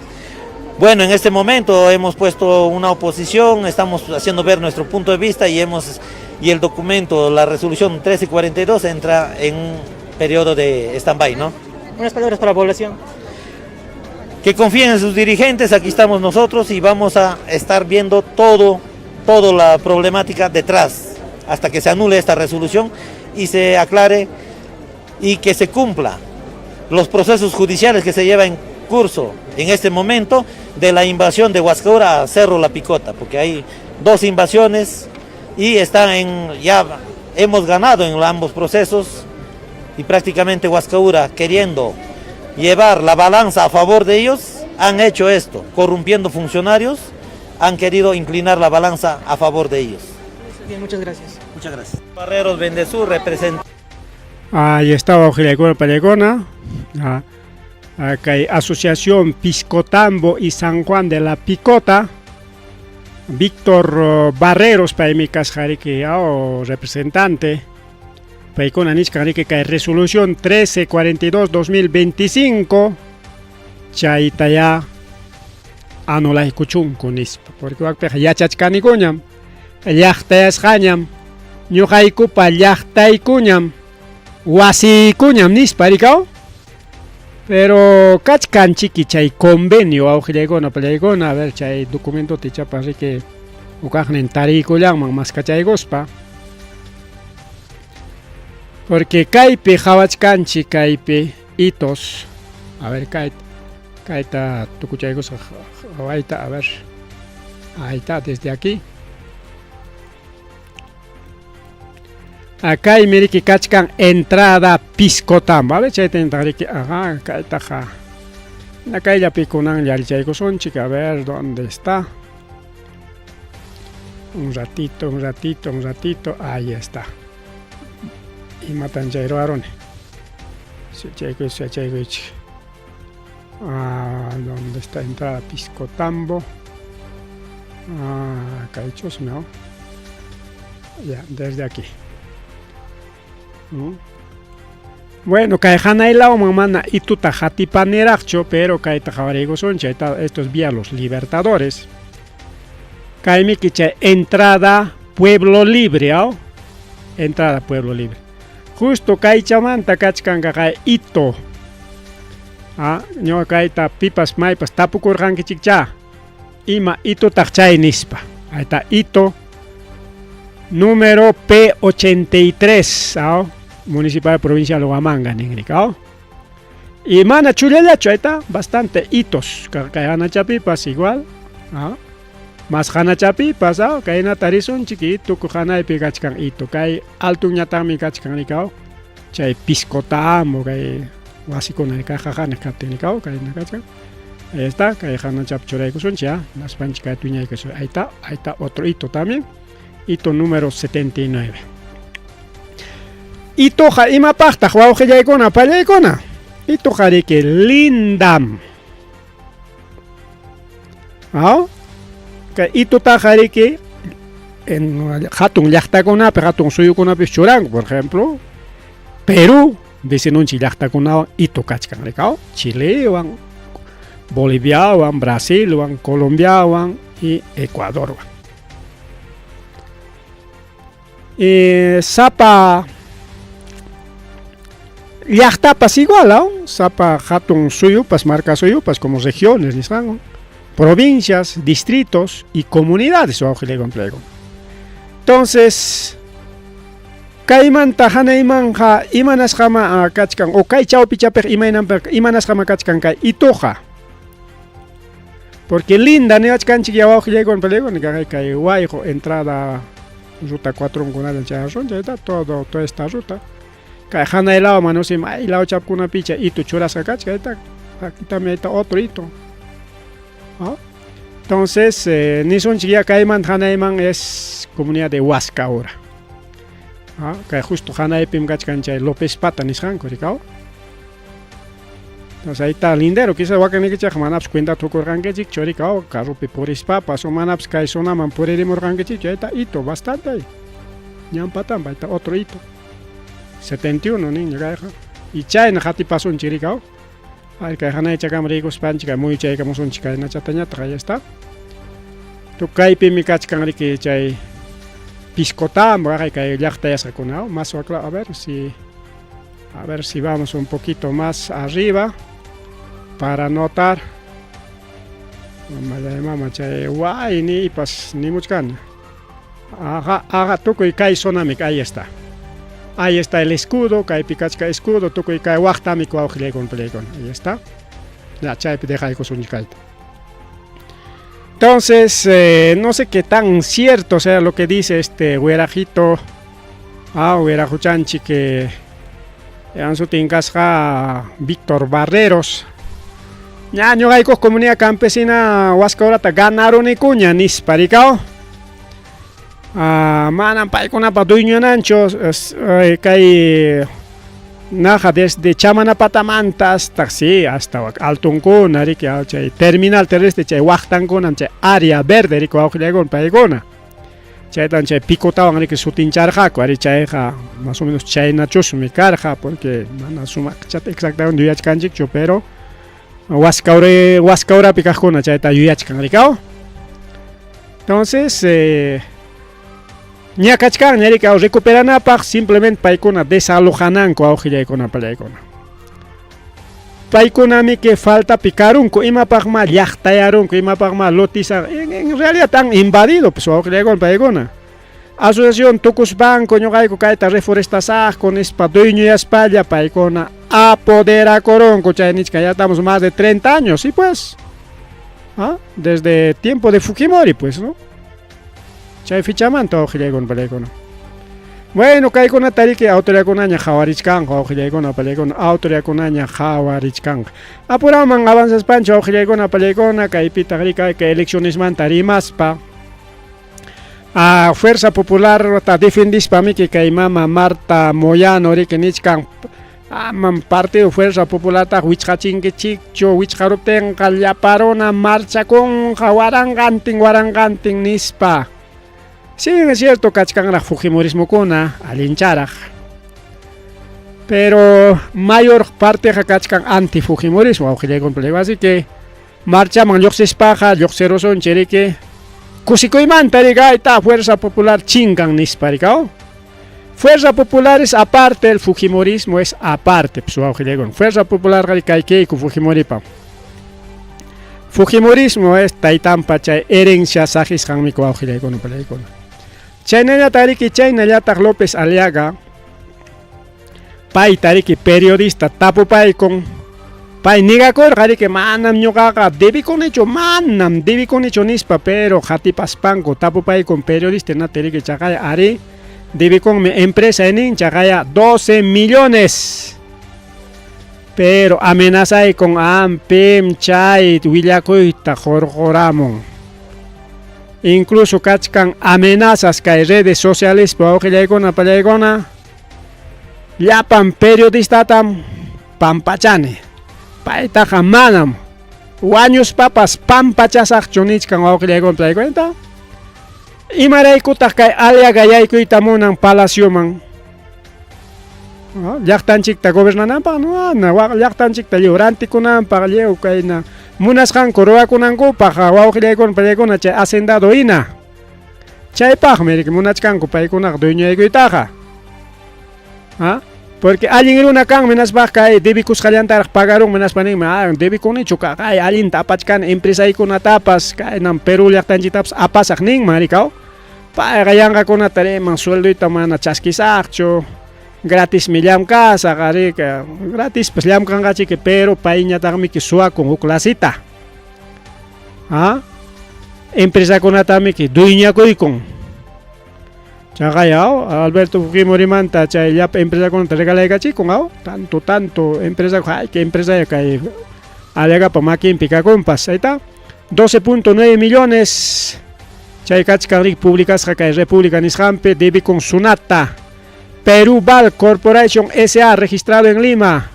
Bueno, en este momento hemos puesto una oposición, estamos haciendo ver nuestro punto de vista y el documento, la resolución 1342 entra en periodo de stand-by, ¿no? Unas palabras para la población. Que confíen en sus dirigentes, aquí estamos nosotros y vamos a estar viendo toda la problemática detrás, hasta que se anule esta resolución y se aclare y que se cumpla los procesos judiciales que se llevan en curso en este momento de la invasión de Huascaura a Cerro La Picota, porque hay 2 invasiones y ya hemos ganado en ambos procesos y prácticamente Huascaura, queriendo llevar la balanza a favor de ellos, han hecho esto, corrompiendo funcionarios, han querido inclinar la balanza a favor de ellos. Bien, muchas gracias. Muchas gracias. Barreros Bendesur representa. Ahí estaba Ojilegona Palegona. Acá hay Asociación Piscotambo y San Juan de la Picota. Víctor Barreros para mi casjarique representante. Paicona Nishkarike que hay resolución 1342-2025. Chaitaya anula escuchun con ispa. Porque wakpeja ya chachkani kuñam. Llachtayas jañam. Ñuqayku pa llaqtaykuñam. Wasikuñam nisparikao. Pero kachkanchiki chay convenio aujillegona palegona a ver chay documento tichapari que ukajnen tarikullaman más kachaygospa. Porque kaypi hawachkanchi kaypi hitos. A ver kayta tukuchaygos ahorita a ver. Ahí está desde aquí. Acá hay mire que cachcan entrada Piscotambo. A ver, chay tendré que. Ajá, acá está. Acá ya piconan ya el chayco son chica. A ver dónde está. Un ratito. Ahí está. Y matan chayro arone. Se chayco. ¿Dónde está entrada Piscotambo? Acá hechos, ¿no? Ya, desde aquí. Bueno, kaijana y lao mamana y tu tajati paneracho, pero kaita javarego son estos vía los Libertadores. Kaimi kicha entrada Pueblo Libre, ¿no? Entrada Pueblo Libre. Justo kaichamanta kachkanga kai ito. No kaita pipas maipas tapukurgan kichikcha. Ima ito tachay nispa. Ahí está ito. Número P83, ¿no? Municipal Provincia de Huamanga, Ningrica. Y mana chulelacho, ahí está, bastante hitos. Kayana chapipas igual. Más jana chapipas, kayana tarizón chiquito, kujana y pigachkan hito. Kay alto ñatami kachkan nicao. Chay Piscotambo, kay básico en el cajajana captenicao, kayana kachkan. Ahí está, kayana chapchoreco son ya. Las panchicas tuña que ahí está otro hito también. Hito número 79. Itoja ima pachta huauje yaikona payaikona. Itoja de que lindam. Que ito tajari que en hatun llaqtakuna, hatun suyukuna pichurango, por ejemplo. Perú, dicen un llaqtakuna ito kachkan recao. Chile, Bolivia, Brasil, Colombia y Ecuador. Sapa llaqtapas igual, Sapa hatun suyupas, marca suyupas como regiones, provincias, distritos y comunidades. Entonces, kaiman tahana imanja imanas jama kachkan o kai chao pichaper imanas jama kachkan kai itoja. Porque linda ne achkan chiquiabajo llegon pelegon kai guayjo entrada ruta 4 con el charrón, ya está toda esta ruta. Kajana helado manosim ay lao chapkuna picha y tu churas acá, está aquí también está otro hito. Entonces, Nison Chiquia Caiman Hanaiman es comunidad de Huascaura. kay justo hanaypim kachkan chay López Pata nisqanku rikaw. Entonces ahí está lindero, quizás wakanikichaq manapas cuenta tukurqankichik churikaw carrupi purispapas o manapas kay zonaman puririmurqankichik, ahí está hito bastante ahí. Ñampatamba, ahí está otro hito. 71 niña kayqa. Y chayna hatipasunchik rikaw. Ay kay hanaychakam rikuspanchik kay muyuchaykamusunchik kay nachatañataq ahí está. Tukaypimi kachkan riki chay Piscotamba, kay llaqtayasqakunaw, más a ver si vamos un poquito más arriba para notar. Mama chay guay ni pas ni muchkan. Haga tukuy kay sonamik, ahí está. Ahí está el escudo, kay pikachka escudo, tukuy kay waqtamik wawqillaykuwan peleykun. Ahí está. Ya chaypi dejaykusunchikayta. Entonces, no sé qué tan cierto sea lo que dice este güerajito, güerajuchanchi, que en su tincasja Víctor Barreros. Ya, no hay comunidad campesina huascaurata ganaron y cuña nisparicao. Manan paikuna pa dueño nancho, kay naja desde Chamanapata hasta sí, hasta Altuncuna, chay terminal terrestre, chay Huajtancuna, chay área verde, rico auxiliagon paigona. Chay tan chay picotawan rico sutincharjaco, ari chayja más o menos chay nachos mi carja, porque mana suma chat exactamente yuyachkanchikcho, pero huascaura picajona, chay ta yuyachkan ricao. Entonces, ñakachkan ñarika recuperanapaq simplemente paykuna desalojananku awqillaykuna palaykuna. Paykunami que falta picarunku imapaqma llaqtayarunku imapaqma lotiza en realidad han invadido pues awqillaykuna paykuna. Asociación Tucusbanco ñuqayku kayta reforestasaqku nispa dueñoyaspalla paykuna apoderakurunku chay nichka ya estamos más de 30 años y pues desde tiempo de Fujimori pues, ¿no? Chay fichamanta awqillaykuna palaykuna. Bueno, kaykuna tariki autoriakunaña qhawarichkanqa awqillaykuna palaykuna autoriakunaña qhawarichkanqa. Apuraman avanzaspanchu awqillaykuna palaykuna kaypita rikay kay eleccionesmanta rimaspa. Fuerza Popular ta defendispa miki kay mama Marta Moyano riki nichkan. Partido Fuerza Popular ta wichqachinkichikchu wichqaruptinqa llaparuna marchakunqa waranqantin nispa. Sí, es cierto, kachkanraq Fujimorismo kuna alincharaq. Pero mayor parte kachkan anti-Fujimorismo awqillaykuna palaykuna. Así que marchaman lluqsispaqa lluqsirusun chiriki kusikuymanta rikayta Fuerza Popular chinkan nispa rikaw. Fuerza Popular es aparte, el Fujimorismo es aparte, pues awqillaykuna. Fuerza Popular kaykayku Fujimoripa. Fujimorismo es taytampa chay herencia sajisqanmiku awqillaykuna palaykuna. Chaynalla tariki chaynallataq López Aliaga pay tariki periodista tapupaykun pay nigakurqa riki manam ñuqaqa debikunichu nispa pero hatipaspanku tapupaykun periodista na tariki chaqaya ari debikunmi empresa nin chaqaya 12 millones pero amenazaykun ampim chay willakuyta jorqoramun. Incluso kachkan amenazas kay redes sociales pa awqillaykuna palaykuna llapan periodistatam pampachani paytaqa manam wañuspapas pampachasaqchu nichkan awqillaykuna palaykuna. Imaraykutaq kay Aliaga yaykuyta munan palacioman llaqtanchikta gobernananpaq llaqtanchikta rantikunanpaq llew kayna munasqanku ruwakunankupaq wawqillaykuna palaykuna chay hacendado hina chaypaqmi riki munachkanku paykunaqa dueñoyaykuytaqa. Porque allin runa kan minaspaq kay debikusqallantaraq pagarun minaspa ninmi debikunichu kay allinta apachkani empresaykunatapas kaynan Perú llaqtanchiktapas apasaq ninman rikaw. Payqa yanqakunata riman suelduyta mana chaskisaqchu gratis mi llamkasaq arika gratis pues llamkanqachiki pero payñataqmi ki suwakun huk lasita. Empresakunatami ki dueñakuykun. Chaqaya Alberto Fujimorimanta chay llapa empresakunata regalaykachikun tanto empresa que empresa kay Aliagapa makinpi kakunpas ahí está 12.9 millones chay kachkan rik publicasqa kay República nisqanpi debikun sunata Perubal Corporation S.A. registrado en Lima.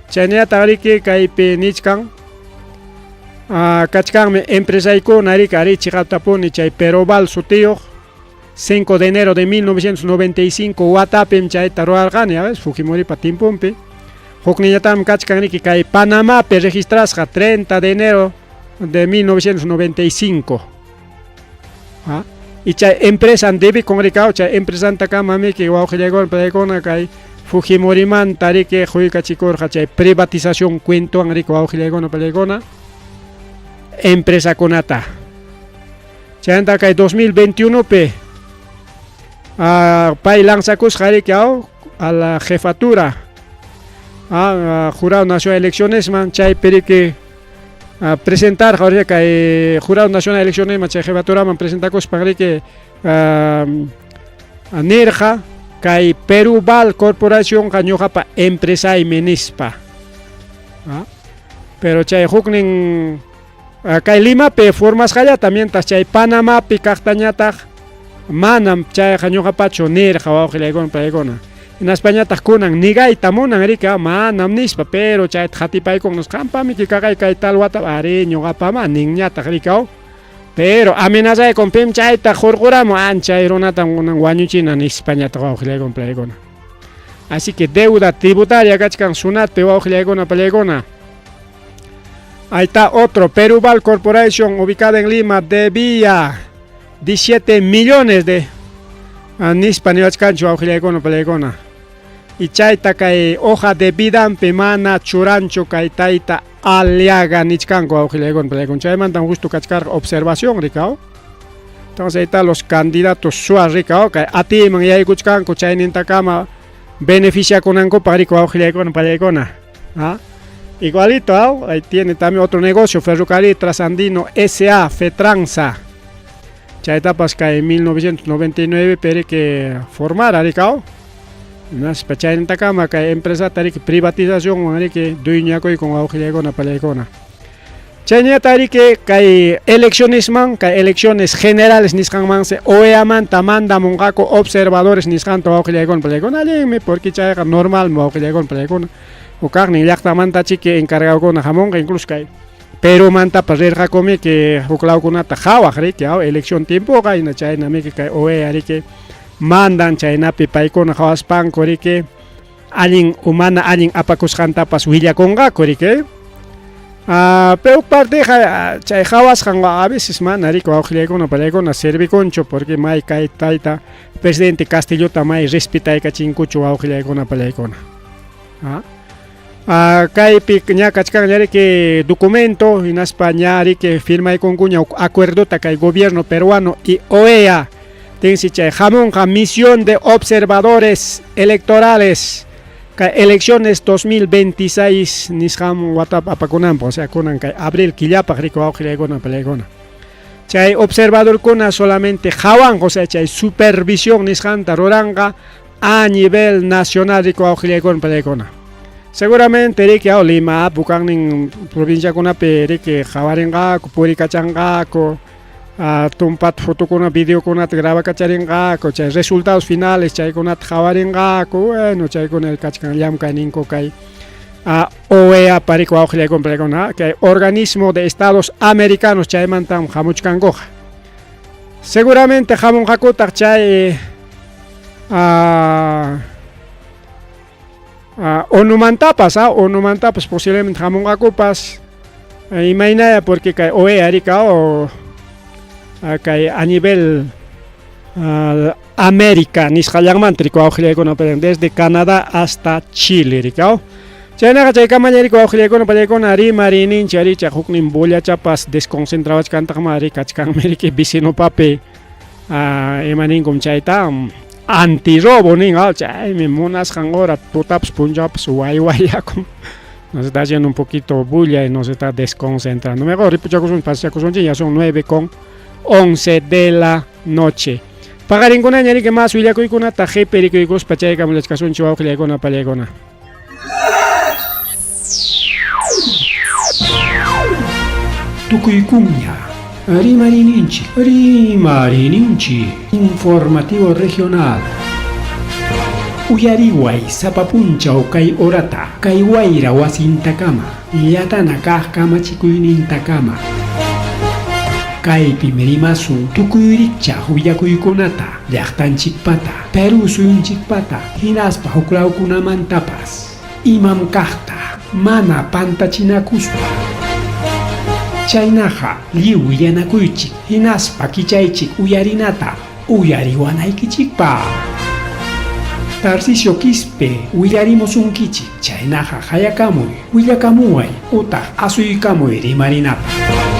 Chaynata ariki kaypi nichkan. Kachkanmi empresaykuna ari chiqaptapuni chay Perubal sutiyuq 5 de enero de 1995 Watapim chayta ruwarqani, Fujimoripa timpumpi. Huknillatam kachkanriki kay Panamapi registrasqa 30 de enero de 1995. Y chay empresa debe conricao, chay empresa takamami que wawqillaygon paykuna kay Fujimorimanta riki huykachikurqa chay privatización cuentoan riki wawqillaykuna paykuna empresa kunata. Chayanta kay 2021 pe pay lanzakusqa riki a la jefatura Jurado Nacional de Elecciones man chay periki presentar ahora que Jurado Nacional de Elecciones man chay jefatura man presentacos para que Nerja kay Perubal Corporation kañoqapa empresa y menispa. Pero chay huknin kay Lima pe formas haya también tas chay Panamá pi kaqtañataq manam chay kañoqapachu Nerja wawqillaygon paykuna. En España kunan nigayta munan rika manam nispa pero chay hatipaykuq nisqanpami kikaqay kay tal wata ari ñuqapama ninñataq rikaw. Pero amenazaykum pim chayta hurquramun anchay runata wañuchina Españata wawqillaygon paykuna. Así que deuda tributaria kachkan sunatpi wawqillaykuna pallaykuna. Ahí está otro, Perubal Corporation ubicada en Lima debía 17 millones de nispa niwachkanchu wawqillaykuna pallaykuna. Y chayta kay hoja de vidampi mana churanchu kay tayta Aliaga nichkanku wawqillaykuna pallaykuna. Chaymanta justo kachkarqa observación rikao. Entonces ahí están los candidatos suas rikao kay atiman yaykuchkanku chaynintakama beneficiakunankupak rika wawqillaykuna pallaykuna. Igualito, ahí tiene también otro negocio, Ferrocarril Trasandino S.A. Fetranza. Chaytapas que en 1999 pere que formara rikao. Nas pachain takama que empresa tarik privatización que dueñaco y con wawqillaykuna pallaykuna. Chayña tarik que elecciones man, que elecciones generales nisqanmanse OEA man tamanda munqaku observadores nisqanta wawqillaykuna pallaykuna. Allenmi porque chayqa normal wawqillaykuna pallaykuna. Ukaqnin llaqtamanta chiki encargado jamón que incluso kay Perú manta parrirqa comi que huklawkunata hawaq riki elección tiempo kayna chaynami kay OEA riki mandan chaynapi paykuna hawaspanku riki allin humana allin apakusqantapas willakunqaku riki. Pero parte chay hawasqanqa a veces mana riki wawqillaykuna pallaykuna servikunchu porque may kay tayta presidente Castillota may respetaykachinkuchu wawqillaykuna pallaykuna. Kaypi ña kachkan que documento en España que firma y concuña acuerdo kay gobierno peruano y OEA tensi chay jamonqa misión de observadores electorales kay elecciones 2026 nisqam watap apakunanpa o sea kunan kay abril killapaq riki wawqillaykuna pallaykuna. Chay observador kuna solamente hawan o sea chay supervisión nisqanta ruranqa a nivel nacional riki wawqillaykuna pallaykuna. Seguramente riki Lima bukannin provincia kunapi riki hawarinqaku purikachanqaku tumpat fotokuna videokunata grabakacharinqaku chay resultados finales chaykunata hawarinqaku bueno chaykuna kachkan llamkaninku kay OEA pariki wawqillaykuna pallaykuna kay organismo de Estados Americanos chaymantam hamuchkankuqa. Seguramente hamunqakutaq chay onumantapas posiblemente hamunqakupas imaynaya porque kay OEA rikao kay a nivel América nisqallanmanta riki wawqillaykuna desde Canadá hasta Chile rikao. Chaynaqa chaykamaña riki wawqillaykuna pallaykuna rimarininchi aricha huknin bullachapas desconcentrawachkantaqma rikachkanmi riki vecinopapi imaninkum chayta antirrobo nin chaymi munasqan hora tutapas punchapas waywayakum nos está haciendo un poquito bulla y nos está desconcentrando. Mejor ripuchakusunchi ya son 9:11 de la noche. Pagarinkunaña riki más willakuykunata qhipirinkuspa chaykamulachkasunchi wawqillaykuna pallaykuna. Tukuykunña Rimarininchi, informativo regional. Uyariway sapapunchaw kay orata, kay wayra wasintakama, yatana kaq kamachikuynintakama. Kaypi mirimasun tukuyricha huyakuykunata, llaqtanchikpata, Peru suyunchikpata, hinaspa huklawkunamantapas, imam kaqta, mana pantachinakuspa. Chaynaqa lliw yanakuychik, hinaspa kichaychik uyarinata, uyariwanaykichikpa. Tarcisio Quispe, willarimusunkichik, chaynaqa hayakamuy, willakamuway, utaq asuykamuy rimarinata.